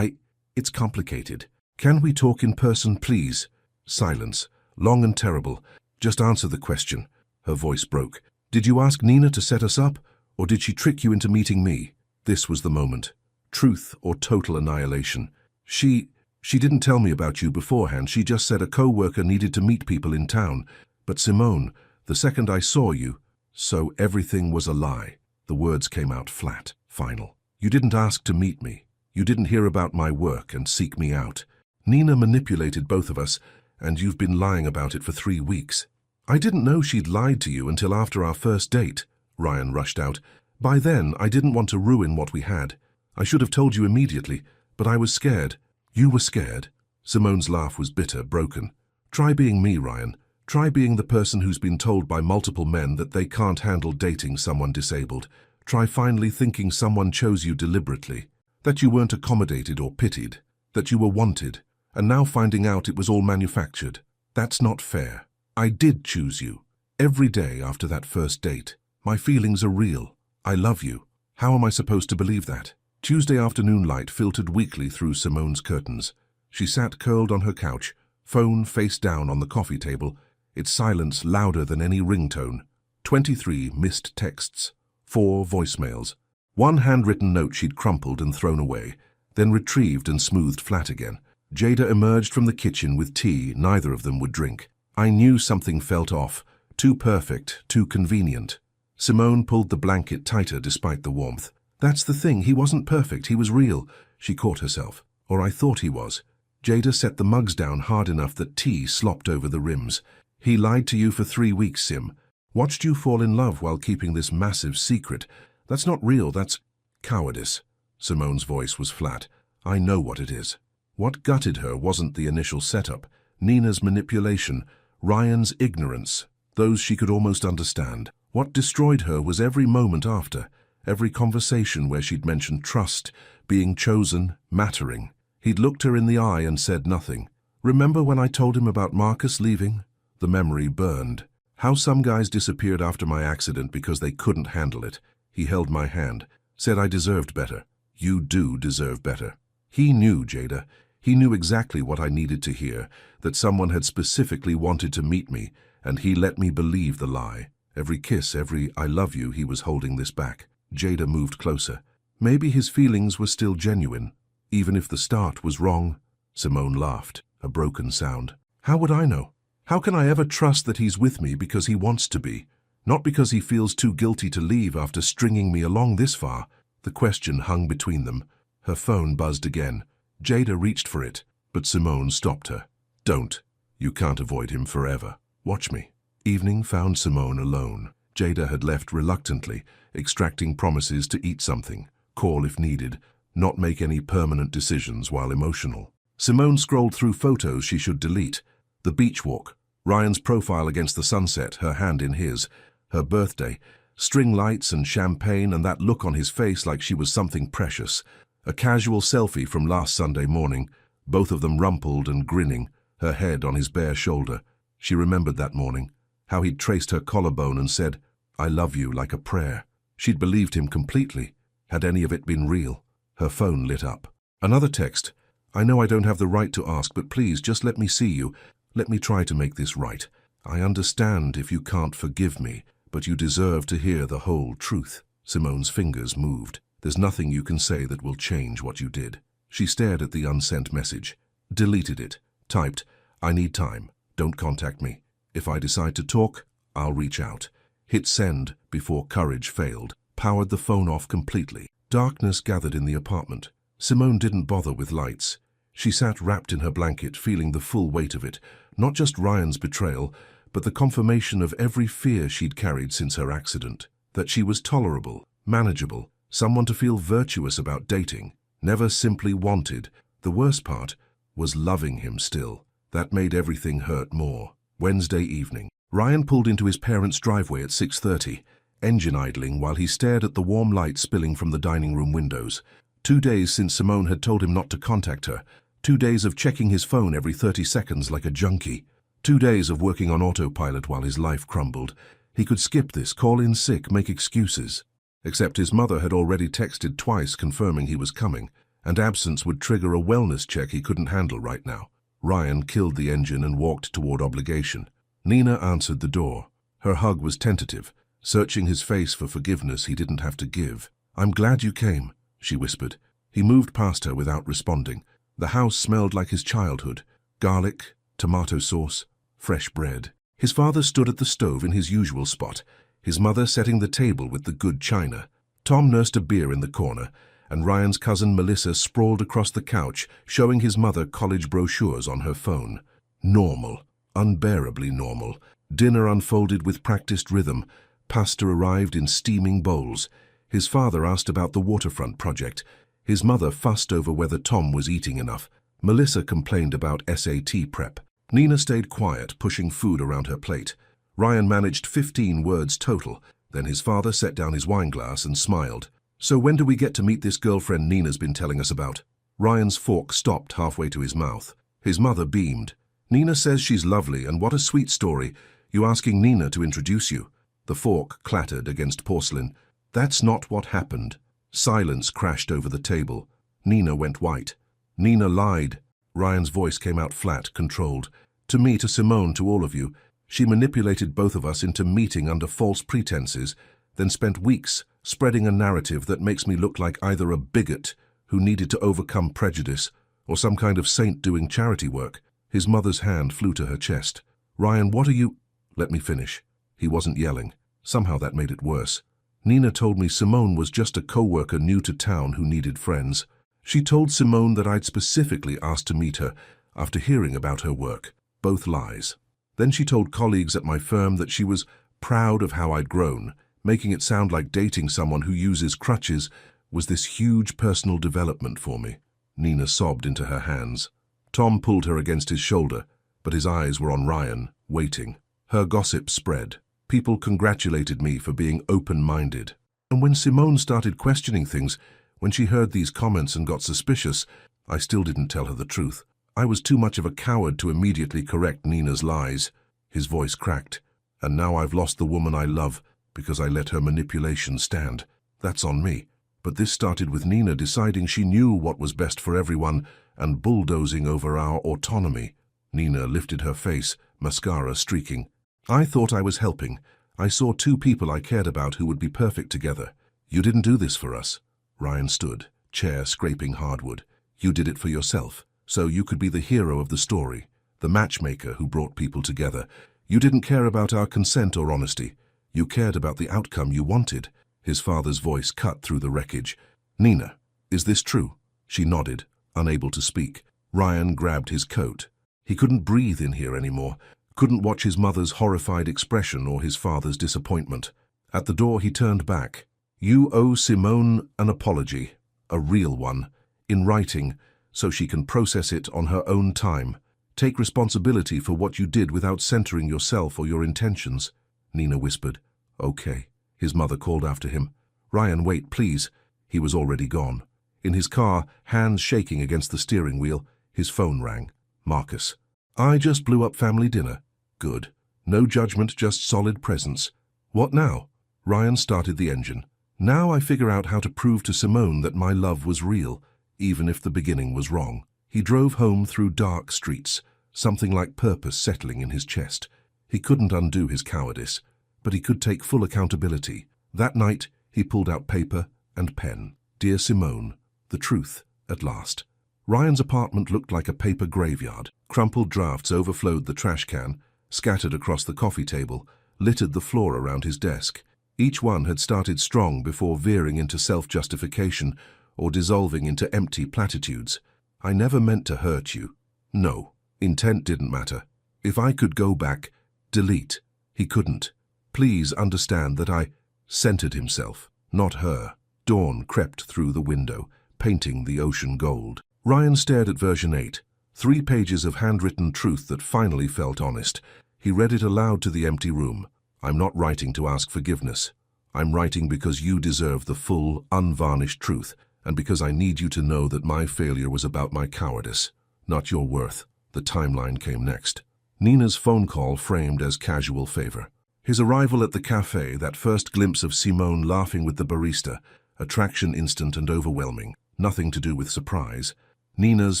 it's complicated. Can we talk in person, please?" Silence, long and terrible. "Just answer the question." Her voice broke. "Did you ask Nina to set us up, or did she trick you into meeting me?" This was the moment. Truth or total annihilation. She didn't tell me about you beforehand. She just said a co-worker needed to meet people in town. But Simone, the second I saw you, so everything was a lie." The words came out flat, final. "You didn't ask to meet me. You didn't hear about my work and seek me out. Nina manipulated both of us, and you've been lying about it for 3 weeks." "I didn't know she'd lied to you until after our first date," Ryan rushed out. "By then, I didn't want to ruin what we had. I should have told you immediately, but I was scared." "You were scared?" Simone's laugh was bitter, broken. "Try being me, Ryan. Try being the person who's been told by multiple men that they can't handle dating someone disabled. Try finally thinking someone chose you deliberately, that you weren't accommodated or pitied, that you were wanted, and now finding out it was all manufactured. That's not fair. I did choose you. Every day after that first date. My feelings are real. I love you. How am I supposed to believe that?" Tuesday afternoon light filtered weakly through Simone's curtains. She sat curled on her couch, phone face down on the coffee table, its silence louder than any ringtone. 23 missed texts, 4 voicemails. 1 handwritten note she'd crumpled and thrown away, then retrieved and smoothed flat again. Jada emerged from the kitchen with tea neither of them would drink. "I knew something felt off. Too perfect, too convenient." Simone pulled the blanket tighter despite the warmth. "That's the thing, he wasn't perfect, he was real." She caught herself. "Or I thought he was." Jada set the mugs down hard enough that tea slopped over the rims. "He lied to you for 3 weeks, Sim. Watched you fall in love while keeping this massive secret. That's not real, that's cowardice." Simone's voice was flat. "I know what it is." What gutted her wasn't the initial setup, Nina's manipulation, Ryan's ignorance, those she could almost understand. What destroyed her was every moment after, every conversation where she'd mentioned trust, being chosen, mattering. He'd looked her in the eye and said nothing. "Remember when I told him about Marcus leaving?" The memory burned. "How some guys disappeared after my accident because they couldn't handle it." He held my hand, said I deserved better. "You do deserve better." He knew, Jada. He knew exactly what I needed to hear, that someone had specifically wanted to meet me, and he let me believe the lie. Every kiss, every "I love you," he was holding this back. Jada moved closer. Maybe his feelings were still genuine, even if the start was wrong. Simone laughed, a broken sound. "How would I know? How can I ever trust that he's with me because he wants to be? Not because he feels too guilty to leave after stringing me along this far?" The question hung between them. Her phone buzzed again. Jada reached for it, but Simone stopped her. "Don't. You can't avoid him forever. Watch me." Evening found Simone alone. Jada had left reluctantly, extracting promises to eat something, call if needed, not make any permanent decisions while emotional. Simone scrolled through photos she should delete. The beach walk, Ryan's profile against the sunset, her hand in his, her birthday, string lights and champagne and that look on his face like she was something precious. A casual selfie from last Sunday morning, both of them rumpled and grinning, her head on his bare shoulder. She remembered that morning, how he'd traced her collarbone and said, "I love you," like a prayer. She'd believed him completely. Had any of it been real? Her phone lit up. Another text. I know I don't have the right to ask, but please just let me see you. Let me try to make this right. I understand if you can't forgive me, but you deserve to hear the whole truth. Simone's fingers moved. There's nothing you can say that will change what you did. She stared at the unsent message, deleted it, typed, I need time. Don't contact me. If I decide to talk, I'll reach out. Hit send before courage failed. Powered the phone off completely. Darkness gathered in the apartment. Simone didn't bother with lights. She sat wrapped in her blanket, feeling the full weight of it. Not just Ryan's betrayal, but the confirmation of every fear she'd carried since her accident. That she was tolerable, manageable, someone to feel virtuous about dating. Never simply wanted. The worst part was loving him still. That made everything hurt more. Wednesday evening. Ryan pulled into his parents' driveway at 6:30, engine idling while he stared at the warm light spilling from the dining room windows. 2 days since Simone had told him not to contact her. 2 days of checking his phone every 30 seconds like a junkie. 2 days of working on autopilot while his life crumbled. He could skip this, call in sick, make excuses. Except his mother had already texted twice confirming he was coming, and absence would trigger a wellness check he couldn't handle right now. Ryan killed the engine and walked toward obligation. Nina answered the door. Her hug was tentative, searching his face for forgiveness he didn't have to give. I'm glad you came, she whispered. He moved past her without responding. The house smelled like his childhood. Garlic, tomato sauce, fresh bread. His father stood at the stove in his usual spot, his mother setting the table with the good china. Tom nursed a beer in the corner, and Ryan's cousin Melissa sprawled across the couch, showing his mother college brochures on her phone. Normal. Unbearably normal. Dinner unfolded with practiced rhythm. Pasta arrived in steaming bowls. His father asked about the waterfront project. His mother fussed over whether Tom was eating enough. Melissa complained about SAT prep. Nina stayed quiet, pushing food around her plate. Ryan managed 15 words total. Then his father set down his wineglass and smiled. So when do we get to meet this girlfriend Nina's been telling us about? Ryan's fork stopped halfway to his mouth. His mother beamed. Nina says she's lovely, and what a sweet story. You asking Nina to introduce you? The fork clattered against porcelain. That's not what happened. Silence crashed over the table. Nina went white. Nina lied. Ryan's voice came out flat, controlled. To me, to Simone, to all of you. She manipulated both of us into meeting under false pretenses, then spent weeks spreading a narrative that makes me look like either a bigot who needed to overcome prejudice or some kind of saint doing charity work. His mother's hand flew to her chest. Ryan, what are you... Let me finish. He wasn't yelling. Somehow that made it worse. Nina told me Simone was just a co-worker new to town who needed friends. She told Simone that I'd specifically asked to meet her after hearing about her work. Both lies. Then she told colleagues at my firm that she was proud of how I'd grown, making it sound like dating someone who uses crutches was this huge personal development for me. Nina sobbed into her hands. Tom pulled her against his shoulder, but his eyes were on Ryan, waiting. Her gossip spread. People congratulated me for being open-minded. And when Simone started questioning things, when she heard these comments and got suspicious, I still didn't tell her the truth. I was too much of a coward to immediately correct Nina's lies. His voice cracked. And now I've lost the woman I love because I let her manipulation stand. That's on me. But this started with Nina deciding she knew what was best for everyone and bulldozing over our autonomy. Nina lifted her face, mascara streaking. I thought I was helping. I saw 2 people I cared about who would be perfect together. You didn't do this for us. Ryan stood, chair scraping hardwood. You did it for yourself, so you could be the hero of the story, the matchmaker who brought people together. You didn't care about our consent or honesty. You cared about the outcome you wanted. His father's voice cut through the wreckage. Nina, is this true? She nodded, unable to speak. Ryan grabbed his coat. He couldn't breathe in here anymore. Couldn't watch his mother's horrified expression or his father's disappointment. At the door he turned back. You owe Simone an apology, a real one, in writing, so she can process it on her own time. Take responsibility for what you did without centering yourself or your intentions. Nina whispered. Okay. His mother called after him. Ryan, wait, please. He was already gone. In his car, hands shaking against the steering wheel, his phone rang. Marcus. I just blew up family dinner. Good. No judgment, just solid presence. What now? Ryan started the engine. Now I figure out how to prove to Simone that my love was real, even if the beginning was wrong. He drove home through dark streets, something like purpose settling in his chest. He couldn't undo his cowardice, but he could take full accountability. That night, he pulled out paper and pen. Dear Simone, the truth, at last. Ryan's apartment looked like a paper graveyard. Crumpled drafts overflowed the trash can, scattered across the coffee table, littered the floor around his desk. Each one had started strong before veering into self-justification or dissolving into empty platitudes. I never meant to hurt you. No, intent didn't matter. If I could go back, delete. He couldn't. Please understand that I centered himself, not her. Dawn crept through the window, painting the ocean gold. Ryan stared at version 8, 3 pages of handwritten truth that finally felt honest. He read it aloud to the empty room. I'm not writing to ask forgiveness. I'm writing because you deserve the full, unvarnished truth, and because I need you to know that my failure was about my cowardice, not your worth. The timeline came next. Nina's phone call framed as casual favor. His arrival at the cafe, that first glimpse of Simone laughing with the barista, attraction instant and overwhelming, nothing to do with surprise. Nina's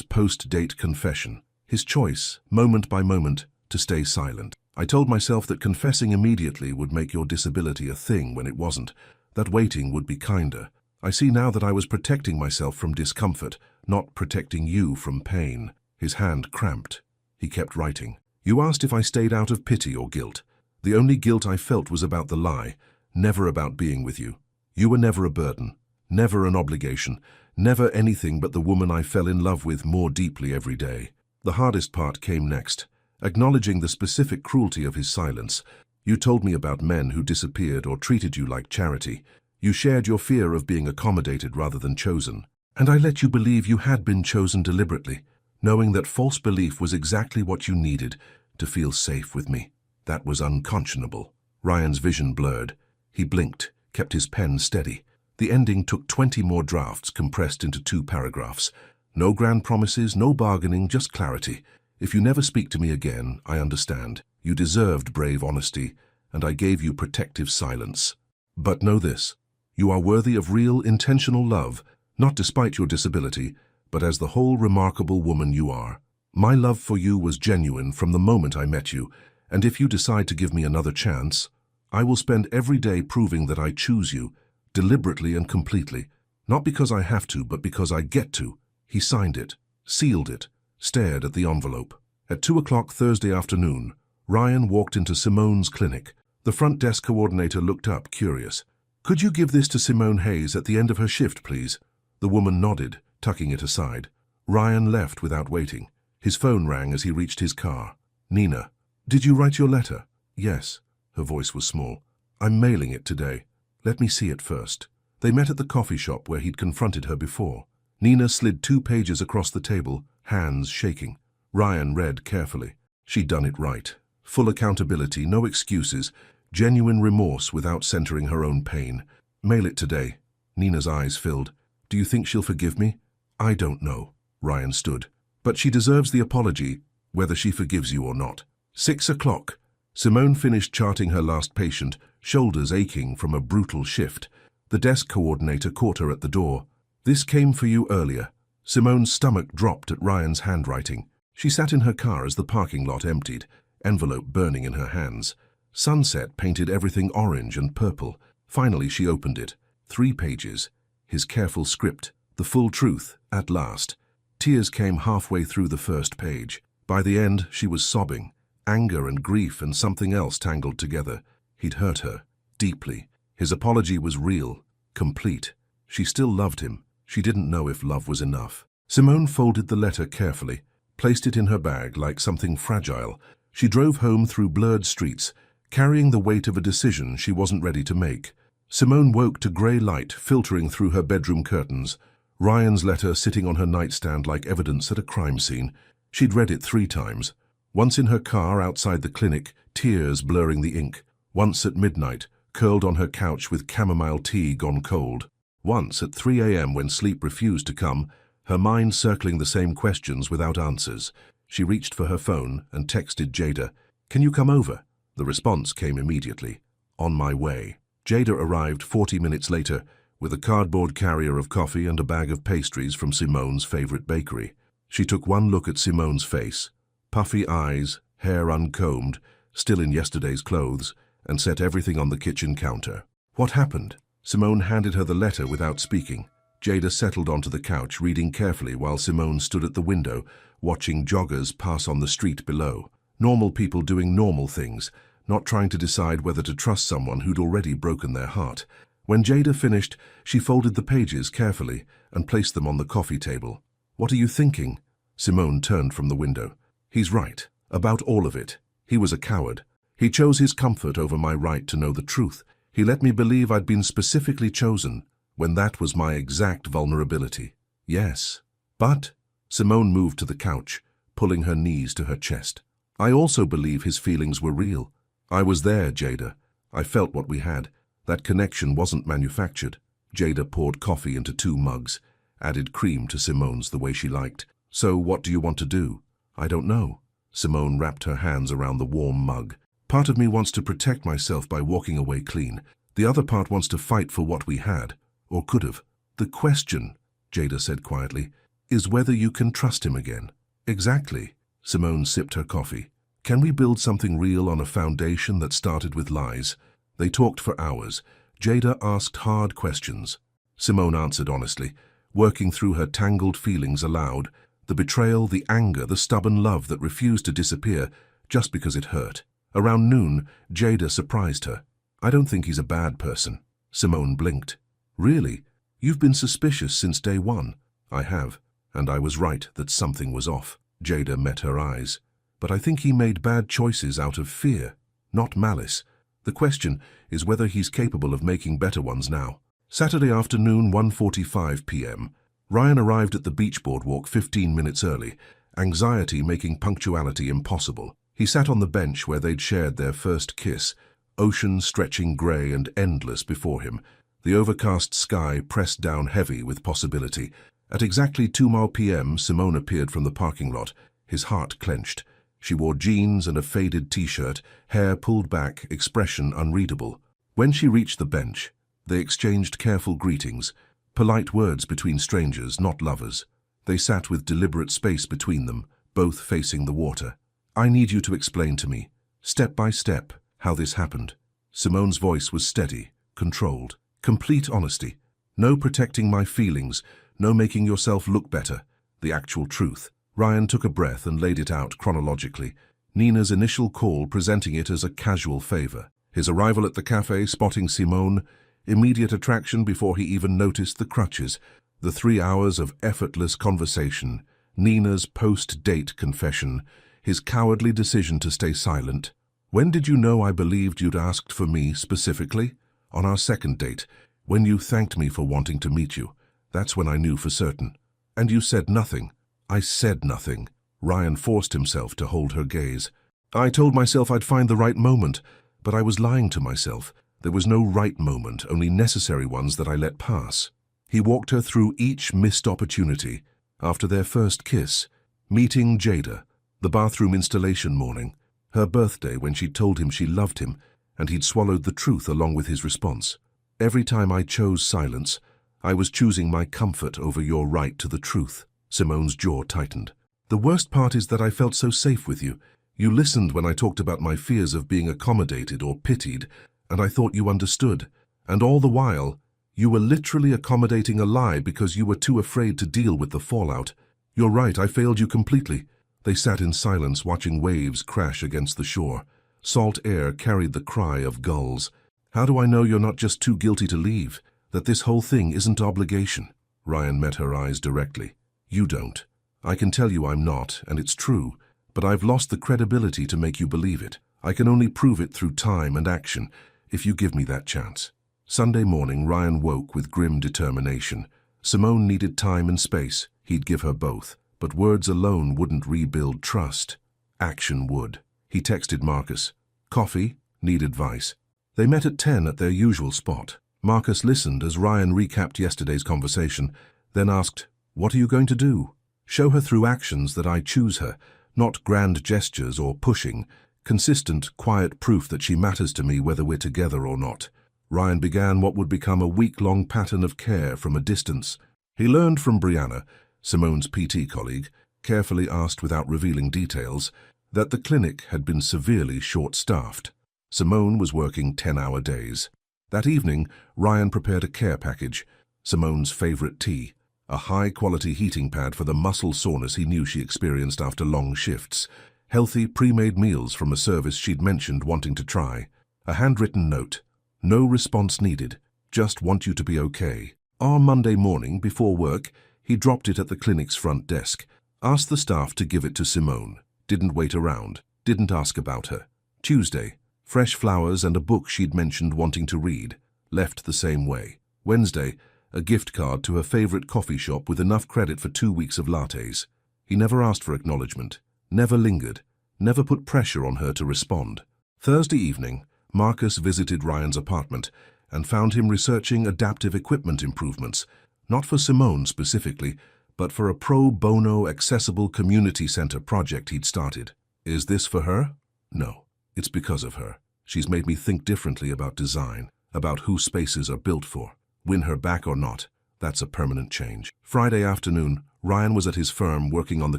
post-date confession, his choice, moment by moment, to stay silent. I told myself that confessing immediately would make your disability a thing when it wasn't, that waiting would be kinder. I see now that I was protecting myself from discomfort, not protecting you from pain. His hand cramped. He kept writing. You asked if I stayed out of pity or guilt. The only guilt I felt was about the lie, never about being with you. You were never a burden, never an obligation, never anything but the woman I fell in love with more deeply every day. The hardest part came next, acknowledging the specific cruelty of his silence. You told me about men who disappeared or treated you like charity. You shared your fear of being accommodated rather than chosen. And I let you believe you had been chosen deliberately, knowing that false belief was exactly what you needed to feel safe with me. That was unconscionable. Ryan's vision blurred. He blinked, kept his pen steady. The ending took 20 more drafts compressed into 2 paragraphs. No grand promises, no bargaining, just clarity. If you never speak to me again, I understand. You deserved brave honesty, and I gave you protective silence. But know this, you are worthy of real, intentional love, not despite your disability, but as the whole remarkable woman you are. My love for you was genuine from the moment I met you, and if you decide to give me another chance, I will spend every day proving that I choose you, deliberately and completely, not because I have to, but because I get to. He signed it, sealed it, stared at the envelope. At 2 o'clock Thursday afternoon, Ryan walked into Simone's clinic. The front desk coordinator looked up, curious. Could you give this to Simone Hayes at the end of her shift, please? The woman nodded, tucking it aside. Ryan left without waiting. His phone rang as he reached his car. Nina, did you write your letter? Yes. Her voice was small. I'm mailing it today. Let me see it first. They met at the coffee shop where he'd confronted her before. Nina slid 2 pages across the table, hands shaking. Ryan read carefully. She'd done it right. Full accountability, no excuses, genuine remorse without centering her own pain. Mail it today. Nina's eyes filled. Do you think she'll forgive me? I don't know. Ryan stood. But she deserves the apology, whether she forgives you or not. 6 o'clock. Simone finished charting her last patient, shoulders aching from a brutal shift. The desk coordinator caught her at the door. This came for you earlier. Simone's stomach dropped at Ryan's handwriting. She sat in her car as the parking lot emptied, envelope burning in her hands. Sunset painted everything orange and purple. Finally she opened it. 3 pages. His careful script. The full truth, at last. Tears came halfway through the first page. By the end, she was sobbing. Anger and grief and something else tangled together. He'd hurt her, deeply. His apology was real, complete. She still loved him. She didn't know if love was enough. Simone folded the letter carefully, placed it in her bag like something fragile. She drove home through blurred streets, carrying the weight of a decision she wasn't ready to make. Simone woke to grey light filtering through her bedroom curtains. Ryan's letter sitting on her nightstand like evidence at a crime scene. She'd read it 3 times. Once in her car outside the clinic, tears blurring the ink. Once at midnight, curled on her couch with chamomile tea gone cold. Once at 3 a.m. when sleep refused to come, her mind circling the same questions without answers. She reached for her phone and texted Jada, "Can you come over?" The response came immediately. "On my way." Jada arrived 40 minutes later with a cardboard carrier of coffee and a bag of pastries from Simone's favorite bakery. She took one look at Simone's face, puffy eyes, hair uncombed, still in yesterday's clothes, and set everything on the kitchen counter. What happened? Simone handed her the letter without speaking. Jada settled onto the couch, reading carefully while Simone stood at the window, watching joggers pass on the street below. Normal people doing normal things, not trying to decide whether to trust someone who'd already broken their heart. When Jada finished, she folded the pages carefully and placed them on the coffee table. "What are you thinking?" Simone turned from the window. "He's right. About all of it. He was a coward. He chose his comfort over my right to know the truth. He let me believe I'd been specifically chosen, when that was my exact vulnerability." "Yes, but—" Simone moved to the couch, pulling her knees to her chest. "I also believe his feelings were real. I was there, Jada. I felt what we had. That connection wasn't manufactured." Jada poured coffee into 2 mugs, added cream to Simone's the way she liked. "So what do you want to do?" "I don't know." Simone wrapped her hands around the warm mug. "Part of me wants to protect myself by walking away clean. The other part wants to fight for what we had, or could have. The question," Jada said quietly, "is whether you can trust him again." "Exactly." Simone sipped her coffee. "Can we build something real on a foundation that started with lies?" They talked for hours. Jada asked hard questions. Simone answered honestly, working through her tangled feelings aloud. The betrayal, the anger, the stubborn love that refused to disappear just because it hurt. Around noon, Jada surprised her. "I don't think he's a bad person." Simone blinked. "Really? You've been suspicious since day one." "I have, and I was right that something was off." Jada met her eyes. "But I think he made bad choices out of fear, not malice. The question is whether he's capable of making better ones now." Saturday afternoon, 1:45 p.m. Ryan arrived at the beach boardwalk 15 minutes early, anxiety making punctuality impossible. He sat on the bench where they'd shared their first kiss, ocean stretching grey and endless before him, the overcast sky pressed down heavy with possibility. At exactly 2 p.m. Simone appeared from the parking lot, his heart clenched. She wore jeans and a faded t-shirt, hair pulled back, expression unreadable. When she reached the bench, they exchanged careful greetings, polite words between strangers, not lovers. They sat with deliberate space between them, both facing the water. "I need you to explain to me, step by step, how this happened." Simone's voice was steady, controlled, complete honesty. "No protecting my feelings, no making yourself look better. The actual truth." Ryan took a breath and laid it out chronologically. Nina's initial call, presenting it as a casual favor. His arrival at the cafe, spotting Simone, immediate attraction before he even noticed the crutches. The 3 hours of effortless conversation, Nina's post-date confession, his cowardly decision to stay silent. "When did you know I believed you'd asked for me specifically?" "On our second date, when you thanked me for wanting to meet you. That's when I knew for certain." "And you said nothing." "I said nothing." Ryan forced himself to hold her gaze. "I told myself I'd find the right moment, but I was lying to myself. There was no right moment, only necessary ones that I let pass." He walked her through each missed opportunity. After their first kiss, meeting Jada, the bathroom installation morning, her birthday when she told him she loved him, and he'd swallowed the truth along with his response. "Every time I chose silence, I was choosing my comfort over your right to the truth." Simone's jaw tightened. "The worst part is that I felt so safe with you. You listened when I talked about my fears of being accommodated or pitied, and I thought you understood. And all the while, you were literally accommodating a lie because you were too afraid to deal with the fallout. You're right, I failed you completely." They sat in silence, watching waves crash against the shore. Salt air carried the cry of gulls. "How do I know you're not just too guilty to leave? That this whole thing isn't obligation?" Ryan met her eyes directly. "You don't. I can tell you I'm not, and it's true, but I've lost the credibility to make you believe it. I can only prove it through time and action, if you give me that chance." Sunday morning, Ryan woke with grim determination. Simone needed time and space. He'd give her both. But words alone wouldn't rebuild trust. Action would. He texted Marcus. "Coffee? Need advice." They met at 10 at their usual spot. Marcus listened as Ryan recapped yesterday's conversation, then asked, "What are you going to do?" "Show her through actions that I choose her, not grand gestures or pushing, consistent, quiet proof that she matters to me whether we're together or not." Ryan began what would become a week-long pattern of care from a distance. He learned from Brianna, Simone's PT colleague, carefully asked without revealing details, that the clinic had been severely short-staffed. Simone was working 10-hour days. That evening, Ryan prepared a care package, Simone's favorite tea, a high-quality heating pad for the muscle soreness he knew she experienced after long shifts, healthy pre-made meals from a service she'd mentioned wanting to try, a handwritten note, no response needed, just want you to be okay. On Monday morning, before work, he dropped it at the clinic's front desk, asked the staff to give it to Simone, didn't wait around, didn't ask about her. Tuesday, fresh flowers and a book she'd mentioned wanting to read, left the same way. Wednesday, a gift card to her favorite coffee shop with enough credit for 2 weeks of lattes. He never asked for acknowledgement, never lingered, never put pressure on her to respond. Thursday evening, Marcus visited Ryan's apartment and found him researching adaptive equipment improvements, not for Simone specifically, but for a pro bono accessible community center project he'd started. Is this for her? No, it's because of her. She's made me think differently about design, about who spaces are built for. Win her back or not, that's a permanent change. Friday afternoon, Ryan was at his firm working on the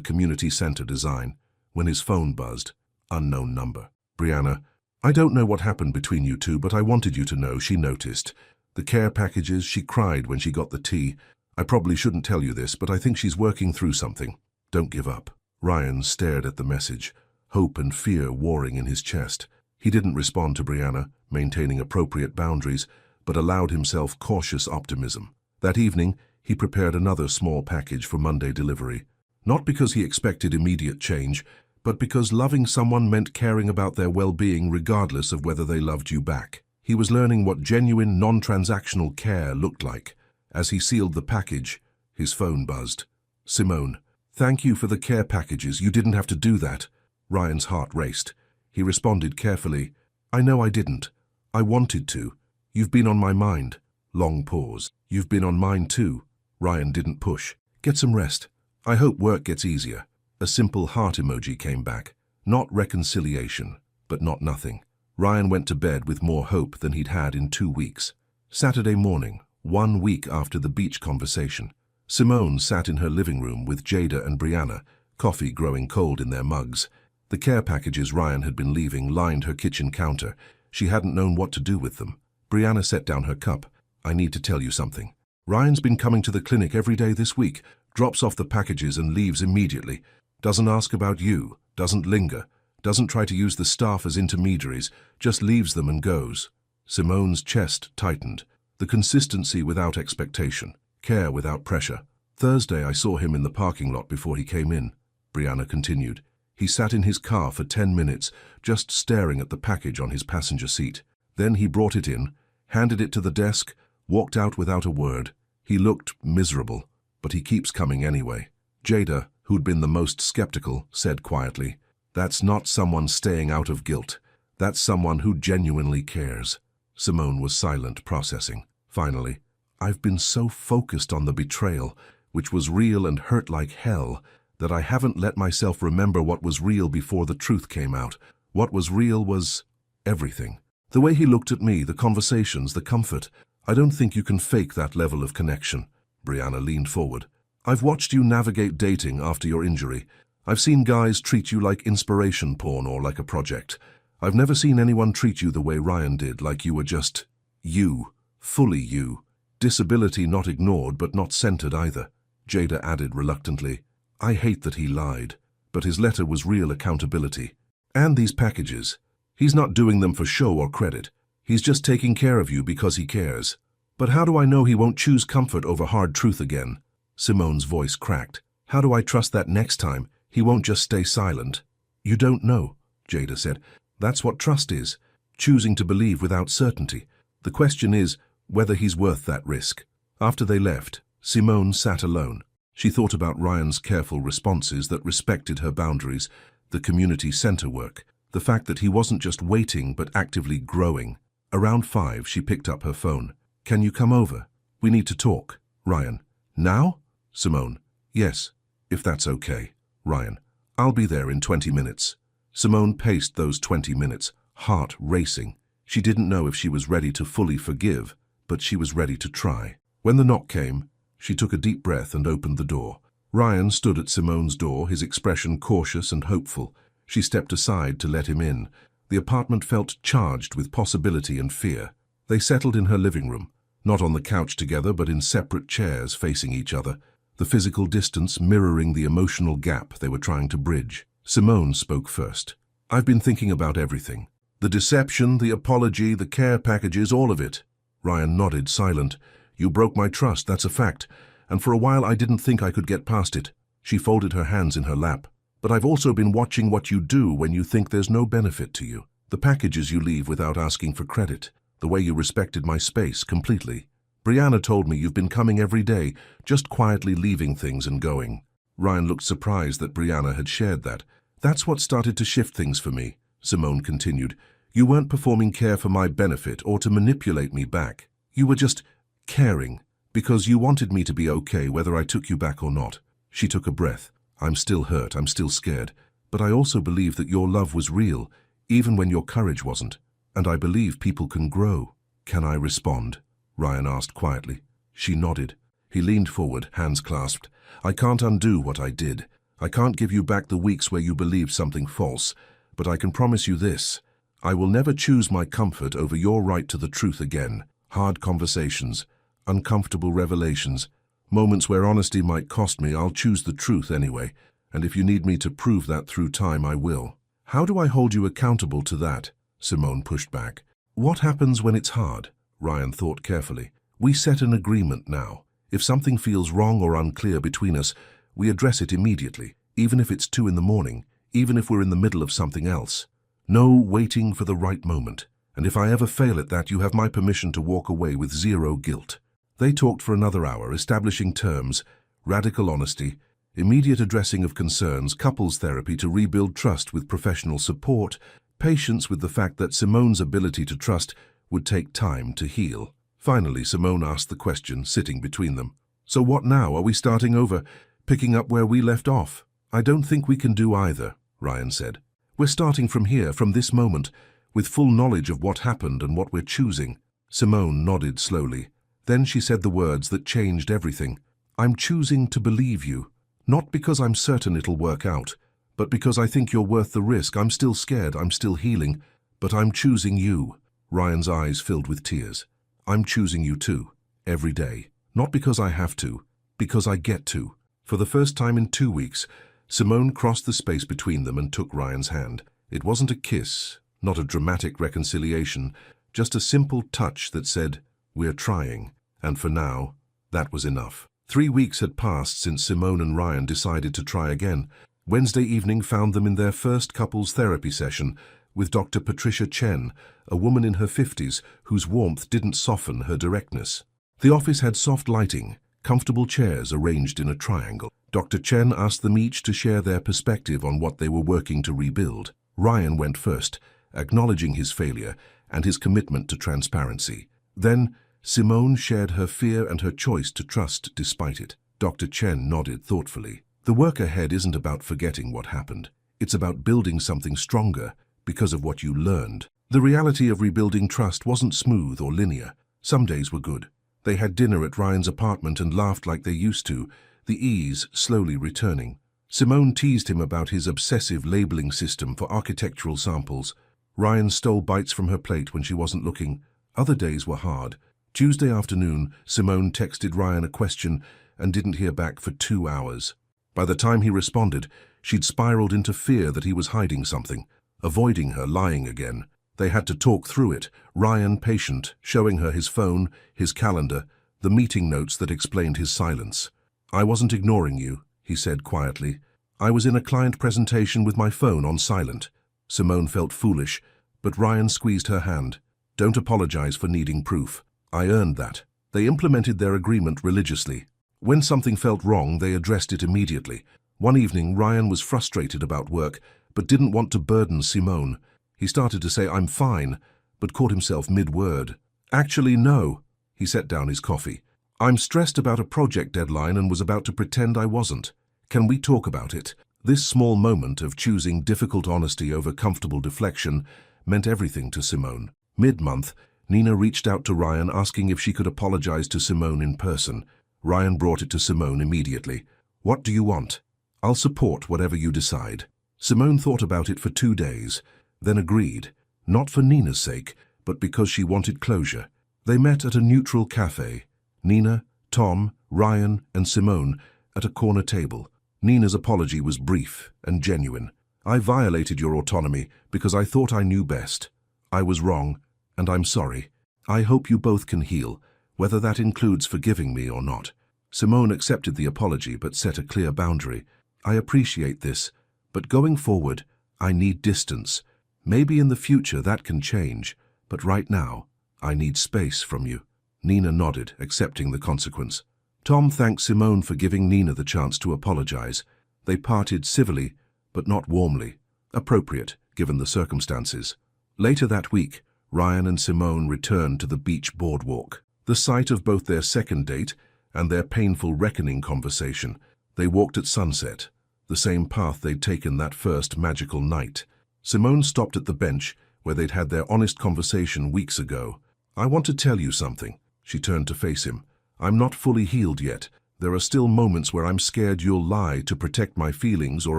community center design when his phone buzzed. Unknown number. Brianna, I don't know what happened between you two, but I wanted you to know she noticed. The care packages, she cried when she got the tea. I probably shouldn't tell you this, but I think she's working through something. Don't give up. Ryan stared at the message, hope and fear warring in his chest. He didn't respond to Brianna, maintaining appropriate boundaries, but allowed himself cautious optimism. That evening, he prepared another small package for Monday delivery. Not because he expected immediate change, but because loving someone meant caring about their well-being regardless of whether they loved you back. He was learning what genuine, non-transactional care looked like. As he sealed the package, his phone buzzed. Simone, thank you for the care packages. You didn't have to do that. Ryan's heart raced. He responded carefully, I know I didn't. I wanted to. You've been on my mind. Long pause. You've been on mine too. Ryan didn't push. Get some rest. I hope work gets easier. A simple heart emoji came back. Not reconciliation, but not nothing. Ryan went to bed with more hope than he'd had in 2 weeks. Saturday morning, 1 week after the beach conversation, Simone sat in her living room with Jada and Brianna, coffee growing cold in their mugs. The care packages Ryan had been leaving lined her kitchen counter. She hadn't known what to do with them. Brianna set down her cup. I need to tell you something. Ryan's been coming to the clinic every day this week, drops off the packages and leaves immediately. Doesn't ask about you, doesn't linger, doesn't try to use the staff as intermediaries, just leaves them and goes. Simone's chest tightened. The consistency without expectation, care without pressure. Thursday I saw him in the parking lot before he came in, Brianna continued. He sat in his car for 10 minutes, just staring at the package on his passenger seat. Then he brought it in, handed it to the desk, walked out without a word. He looked miserable, but he keeps coming anyway. Jada, who'd been the most skeptical, said quietly, That's not someone staying out of guilt. That's someone who genuinely cares. Simone was silent, processing. Finally, I've been so focused on the betrayal, which was real and hurt like hell, that I haven't let myself remember what was real before the truth came out. What was real was everything. The way he looked at me, the conversations, the comfort. I don't think you can fake that level of connection. Brianna leaned forward. I've watched you navigate dating after your injury. I've seen guys treat you like inspiration porn or like a project. I've never seen anyone treat you the way Ryan did, like you were just you, fully you. Disability not ignored but not centered either. Jada added reluctantly, I hate that he lied, but his letter was real accountability. And these packages. He's not doing them for show or credit. He's just taking care of you because he cares. But how do I know he won't choose comfort over hard truth again? Simone's voice cracked. How do I trust that next time he won't just stay silent? You don't know, Jada said. That's what trust is, choosing to believe without certainty. The question is whether he's worth that risk. After they left, Simone sat alone. She thought about Ryan's careful responses that respected her boundaries, the community center work, the fact that he wasn't just waiting but actively growing. Around 5, she picked up her phone. Can you come over? We need to talk. Ryan. Now? Simone. Yes, if that's okay. Ryan. I'll be there in 20 minutes. Simone paced those 20 minutes, heart racing. She didn't know if she was ready to fully forgive, but she was ready to try. When the knock came, she took a deep breath and opened the door. Ryan stood at Simone's door, his expression cautious and hopeful. She stepped aside to let him in. The apartment felt charged with possibility and fear. They settled in her living room, not on the couch together but in separate chairs facing each other, the physical distance mirroring the emotional gap they were trying to bridge. Simone spoke first. "I've been thinking about everything. The deception, the apology, the care packages, all of it." Ryan nodded, silent. "You broke my trust, that's a fact, and for a while I didn't think I could get past it." She folded her hands in her lap. "But I've also been watching what you do when you think there's no benefit to you. The packages you leave without asking for credit. The way you respected my space completely. Brianna told me you've been coming every day, just quietly leaving things and going." Ryan looked surprised that Brianna had shared that. "That's what started to shift things for me," Simone continued. "You weren't performing care for my benefit or to manipulate me back. You were just caring, because you wanted me to be okay whether I took you back or not." She took a breath. "I'm still hurt, I'm still scared, but I also believe that your love was real, even when your courage wasn't. And I believe people can grow." "Can I respond?" Ryan asked quietly. She nodded. He leaned forward, hands clasped. "I can't undo what I did. I can't give you back the weeks where you believed something false, but I can promise you this. I will never choose my comfort over your right to the truth again. Hard conversations, uncomfortable revelations, moments where honesty might cost me, I'll choose the truth anyway, and if you need me to prove that through time, I will." "How do I hold you accountable to that?" Simone pushed back. "What happens when it's hard?" Ryan thought carefully. "We set an agreement now. If something feels wrong or unclear between us, we address it immediately, even if it's 2 in the morning, even if we're in the middle of something else. No waiting for the right moment. And if I ever fail at that, you have my permission to walk away with 0 guilt." They talked for another hour, establishing terms, radical honesty, immediate addressing of concerns, couples therapy to rebuild trust with professional support, patience with the fact that Simone's ability to trust would take time to heal. Finally, Simone asked the question, sitting between them. "So what now? Are we starting over, picking up where we left off?" "I don't think we can do either," Ryan said. "We're starting from here, from this moment, with full knowledge of what happened and what we're choosing." Simone nodded slowly. Then she said the words that changed everything. "I'm choosing to believe you, not because I'm certain it'll work out, but because I think you're worth the risk. I'm still scared, I'm still healing, but I'm choosing you." Ryan's eyes filled with tears. "I'm choosing you too, every day. Not because I have to, because I get to." For the first time in 2 weeks, Simone crossed the space between them and took Ryan's hand. It wasn't a kiss, not a dramatic reconciliation, just a simple touch that said, "We're trying." And for now, that was enough. 3 weeks had passed since Simone and Ryan decided to try again. Wednesday evening found them in their first couples therapy session with Dr. Patricia Chen, a woman in her 50s whose warmth didn't soften her directness. The office had soft lighting, comfortable chairs arranged in a triangle. Dr. Chen asked them each to share their perspective on what they were working to rebuild. Ryan went first, acknowledging his failure and his commitment to transparency. Then, Simone shared her fear and her choice to trust despite it. Dr. Chen nodded thoughtfully. "The work ahead isn't about forgetting what happened. It's about building something stronger because of what you learned." The reality of rebuilding trust wasn't smooth or linear. Some days were good. They had dinner at Ryan's apartment and laughed like they used to, the ease slowly returning. Simone teased him about his obsessive labeling system for architectural samples. Ryan stole bites from her plate when she wasn't looking. Other days were hard. Tuesday afternoon, Simone texted Ryan a question and didn't hear back for 2 hours. By the time he responded, she'd spiraled into fear that he was hiding something, avoiding her, lying again. They had to talk through it, Ryan patient, showing her his phone, his calendar, the meeting notes that explained his silence. "I wasn't ignoring you," he said quietly. "I was in a client presentation with my phone on silent." Simone felt foolish, but Ryan squeezed her hand. "Don't apologize for needing proof. I earned that." They implemented their agreement religiously. When something felt wrong, they addressed it immediately. One evening, Ryan was frustrated about work, but didn't want to burden Simone. He started to say, "I'm fine," but caught himself mid-word. "Actually, no." He set down his coffee. "I'm stressed about a project deadline and was about to pretend I wasn't. Can we talk about it?" This small moment of choosing difficult honesty over comfortable deflection meant everything to Simone. Mid-month, Nina reached out to Ryan asking if she could apologize to Simone in person. Ryan brought it to Simone immediately. "What do you want?" "I'll support whatever you decide." Simone thought about it for 2 days, then agreed, not for Nina's sake, but because she wanted closure. They met at a neutral cafe. Nina, Tom, Ryan, and Simone at a corner table. Nina's apology was brief and genuine. "I violated your autonomy because I thought I knew best. I was wrong, and I'm sorry. I hope you both can heal, whether that includes forgiving me or not." Simone accepted the apology but set a clear boundary. "I appreciate this, but going forward, I need distance. Maybe in the future that can change, but right now, I need space from you." Nina nodded, accepting the consequence. Tom thanked Simone for giving Nina the chance to apologize. They parted civilly, but not warmly. Appropriate, given the circumstances. Later that week, Ryan and Simone returned to the beach boardwalk. The site of both their second date and their painful reckoning conversation. They walked at sunset, the same path they'd taken that first magical night. Simone stopped at the bench where they'd had their honest conversation weeks ago. "I want to tell you something." She turned to face him. "I'm not fully healed yet. There are still moments where I'm scared you'll lie to protect my feelings or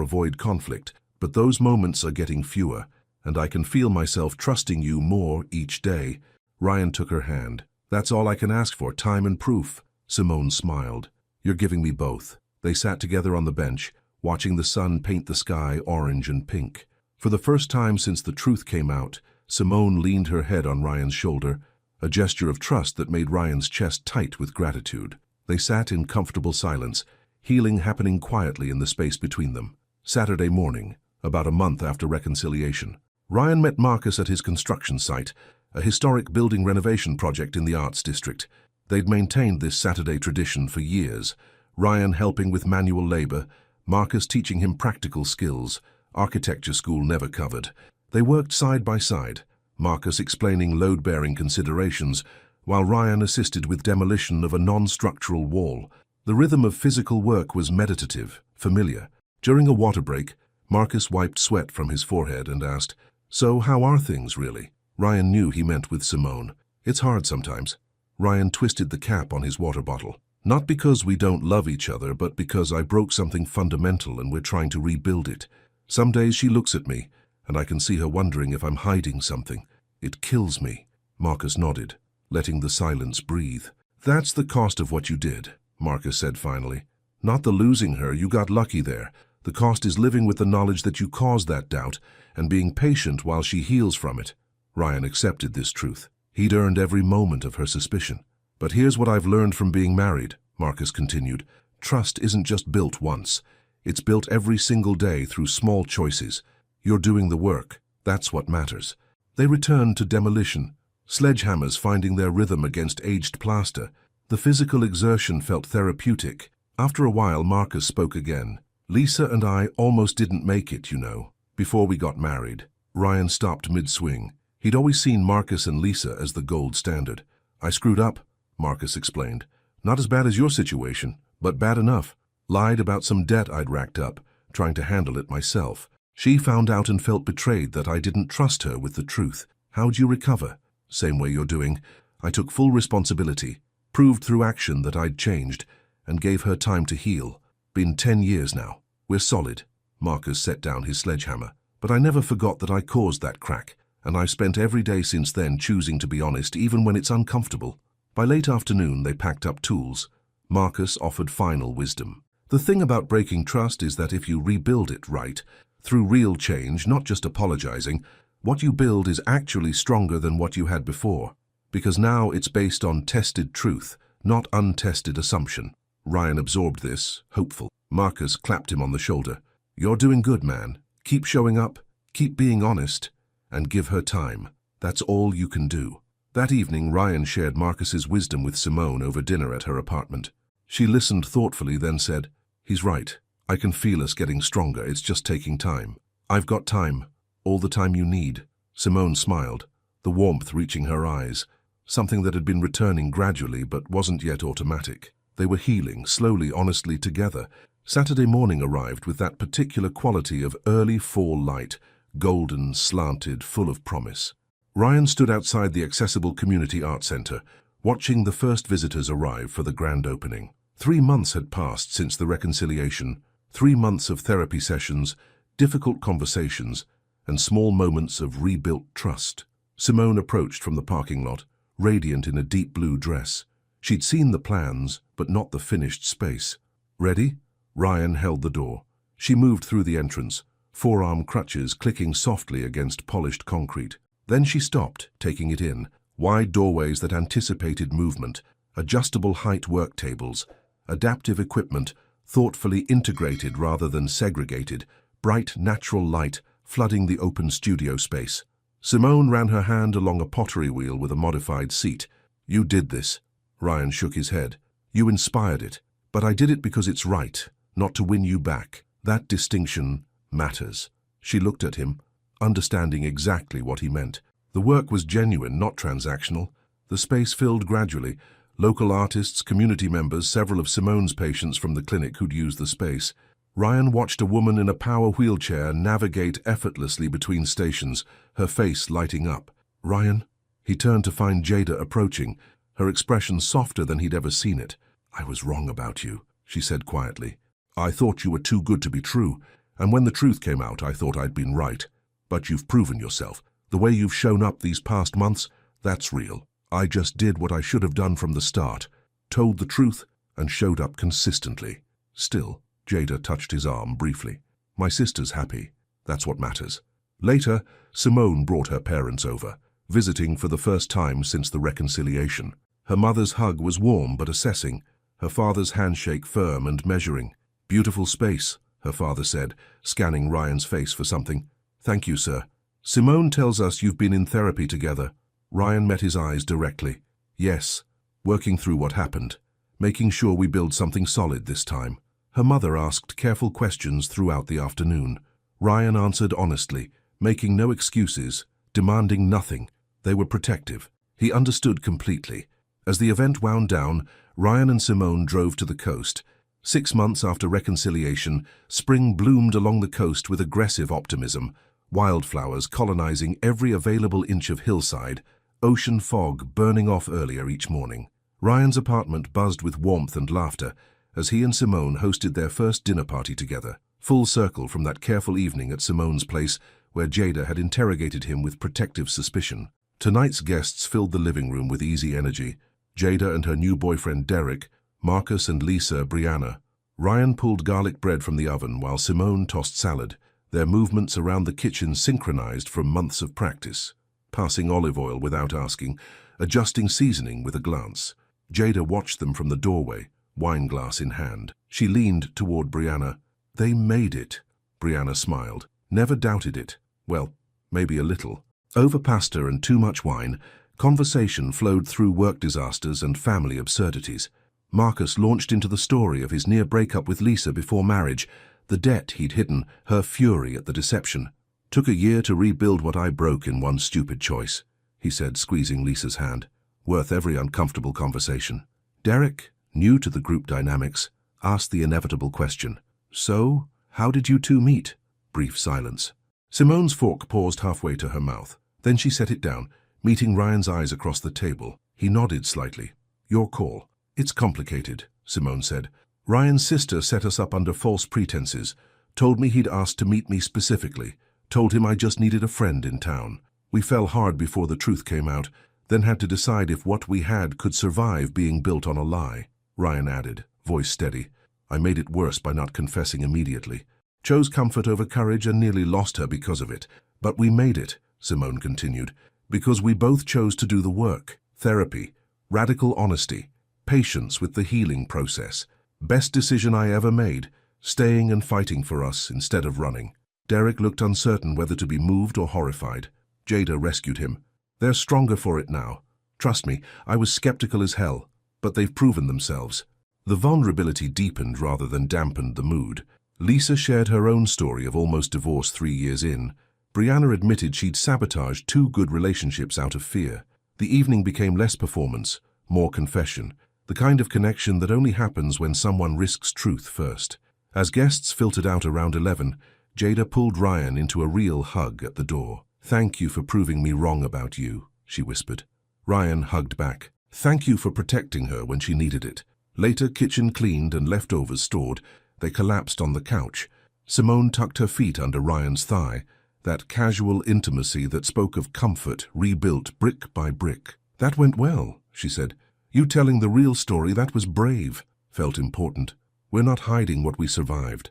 avoid conflict, but those moments are getting fewer, and I can feel myself trusting you more each day." Ryan took her hand. "That's all I can ask for, time and proof." Simone smiled. "You're giving me both." They sat together on the bench, watching the sun paint the sky orange and pink. For the first time since the truth came out, Simone leaned her head on Ryan's shoulder, a gesture of trust that made Ryan's chest tight with gratitude. They sat in comfortable silence, healing happening quietly in the space between them. Saturday morning, about a month after reconciliation, Ryan met Marcus at his construction site, a historic building renovation project in the Arts District. They'd maintained this Saturday tradition for years, Ryan helping with manual labor, Marcus teaching him practical skills, architecture school never covered. They worked side by side, Marcus explaining load-bearing considerations, while Ryan assisted with demolition of a non-structural wall. The rhythm of physical work was meditative, familiar. During a water break, Marcus wiped sweat from his forehead and asked, "So how are things, really?" Ryan knew he meant with Simone. "It's hard sometimes." Ryan twisted the cap on his water bottle. "Not because we don't love each other, but because I broke something fundamental and we're trying to rebuild it. Some days she looks at me, and I can see her wondering if I'm hiding something. It kills me." Marcus nodded, letting the silence breathe. "That's the cost of what you did," Marcus said finally. "Not the losing her, you got lucky there. The cost is living with the knowledge that you caused that doubt and being patient while she heals from it." Ryan accepted this truth. He'd earned every moment of her suspicion. "But here's what I've learned from being married," Marcus continued. "Trust isn't just built once. It's built every single day through small choices. You're doing the work. That's what matters." They returned to demolition, sledgehammers finding their rhythm against aged plaster. The physical exertion felt therapeutic. After a while, Marcus spoke again. "Lisa and I almost didn't make it, you know, before we got married." Ryan stopped mid-swing. He'd always seen Marcus and Lisa as the gold standard. "I screwed up," Marcus explained. "Not as bad as your situation, but bad enough. Lied about some debt I'd racked up, trying to handle it myself. She found out and felt betrayed that I didn't trust her with the truth. How'd you recover?" "Same way you're doing. I took full responsibility, proved through action that I'd changed, and gave her time to heal. Been 10 years now. We're solid." Marcus set down his sledgehammer. "But I never forgot that I caused that crack, and I've spent every day since then choosing to be honest, even when it's uncomfortable." By late afternoon, they packed up tools. Marcus offered final wisdom. "The thing about breaking trust is that if you rebuild it right, through real change, not just apologizing, what you build is actually stronger than what you had before, because now it's based on tested truth, not untested assumption." Ryan absorbed this, hopeful. Marcus clapped him on the shoulder. "You're doing good, man. Keep showing up, keep being honest, and give her time. That's all you can do." That evening, Ryan shared Marcus's wisdom with Simone over dinner at her apartment. She listened thoughtfully, then said, "He's right. I can feel us getting stronger. It's just taking time." "I've got time. All the time you need." Simone smiled, the warmth reaching her eyes, something that had been returning gradually but wasn't yet automatic. They were healing, slowly, honestly together. Saturday morning arrived with that particular quality of early fall light, golden, slanted, full of promise. Ryan stood outside the accessible community art center, watching the first visitors arrive for the grand opening. 3 months had passed since the reconciliation, 3 months of therapy sessions, difficult conversations, and small moments of rebuilt trust. Simone approached from the parking lot, radiant in a deep blue dress. She'd seen the plans, but not the finished space. Ready? Ryan held the door. She moved through the entrance, forearm crutches clicking softly against polished concrete. Then she stopped, taking it in. Wide doorways that anticipated movement, adjustable height work tables, adaptive equipment, thoughtfully integrated rather than segregated, bright natural light flooding the open studio space. Simone ran her hand along a pottery wheel with a modified seat. You did this. Ryan shook his head. You inspired it. But I did it because it's right, not to win you back. That distinction matters. She looked at him, understanding exactly what he meant. The work was genuine, not transactional. The space filled gradually. Local artists, community members, several of Simone's patients from the clinic who'd used the space. Ryan watched a woman in a power wheelchair navigate effortlessly between stations, her face lighting up. Ryan? He turned to find Jada approaching, her expression softer than he'd ever seen it. I was wrong about you, she said quietly. I thought you were too good to be true, and when the truth came out, I thought I'd been right. But you've proven yourself. The way you've shown up these past months, that's real. I just did what I should have done from the start, told the truth, and showed up consistently. Still, Jada touched his arm briefly. My sister's happy. That's what matters. Later, Simone brought her parents over, visiting for the first time since the reconciliation. Her mother's hug was warm but assessing, her father's handshake firm and measuring. Beautiful space, her father said, scanning Ryan's face for something. Thank you, sir. Simone tells us you've been in therapy together. Ryan met his eyes directly. Yes, working through what happened, making sure we build something solid this time. Her mother asked careful questions throughout the afternoon. Ryan answered honestly, making no excuses, demanding nothing. They were protective. He understood completely. As the event wound down, Ryan and Simone drove to the coast. 6 months after reconciliation, spring bloomed along the coast with aggressive optimism, wildflowers colonizing every available inch of hillside, ocean fog burning off earlier each morning. Ryan's apartment buzzed with warmth and laughter as he and Simone hosted their first dinner party together, full circle from that careful evening at Simone's place where Jada had interrogated him with protective suspicion. Tonight's guests filled the living room with easy energy. Jada and her new boyfriend Derek, Marcus and Lisa Brianna. Ryan pulled garlic bread from the oven while Simone tossed salad, their movements around the kitchen synchronized from months of practice. Passing olive oil without asking, adjusting seasoning with a glance. Jada watched them from the doorway, wine glass in hand. She leaned toward Brianna. They made it. Brianna smiled. Never doubted it. Well, maybe a little. Over pasta and too much wine, conversation flowed through work disasters and family absurdities. Marcus launched into the story of his near breakup with Lisa before marriage, the debt he'd hidden, her fury at the deception. Took a year to rebuild what I broke in one stupid choice, he said, squeezing Lisa's hand. Worth every uncomfortable conversation. Derek, new to the group dynamics, asked the inevitable question. So, how did you two meet? Brief silence. Simone's fork paused halfway to her mouth. Then she set it down, meeting Ryan's eyes across the table. He nodded slightly. Your call. It's complicated, Simone said. Ryan's sister set us up under false pretenses, told me he'd asked to meet me specifically, told him I just needed a friend in town. We fell hard before the truth came out, then had to decide if what we had could survive being built on a lie. Ryan added, voice steady. I made it worse by not confessing immediately. Chose comfort over courage and nearly lost her because of it. But we made it, Simone continued, because we both chose to do the work. Therapy, radical honesty, patience with the healing process. Best decision I ever made, staying and fighting for us instead of running. Derek looked uncertain whether to be moved or horrified. Jada rescued him. They're stronger for it now. Trust me, I was skeptical as hell, but they've proven themselves. The vulnerability deepened rather than dampened the mood. Lisa shared her own story of almost divorce 3 years in. Brianna admitted she'd sabotaged 2 good relationships out of fear. The evening became less performance, more confession, the kind of connection that only happens when someone risks truth first. As guests filtered out around 11, Jada pulled Ryan into a real hug at the door. "Thank you for proving me wrong about you," she whispered. Ryan hugged back. "Thank you for protecting her when she needed it." Later, kitchen cleaned and leftovers stored, they collapsed on the couch. Simone tucked her feet under Ryan's thigh, that casual intimacy that spoke of comfort rebuilt brick by brick. "That went well," she said. "You telling the real story, that was brave." Felt important. "We're not hiding what we survived."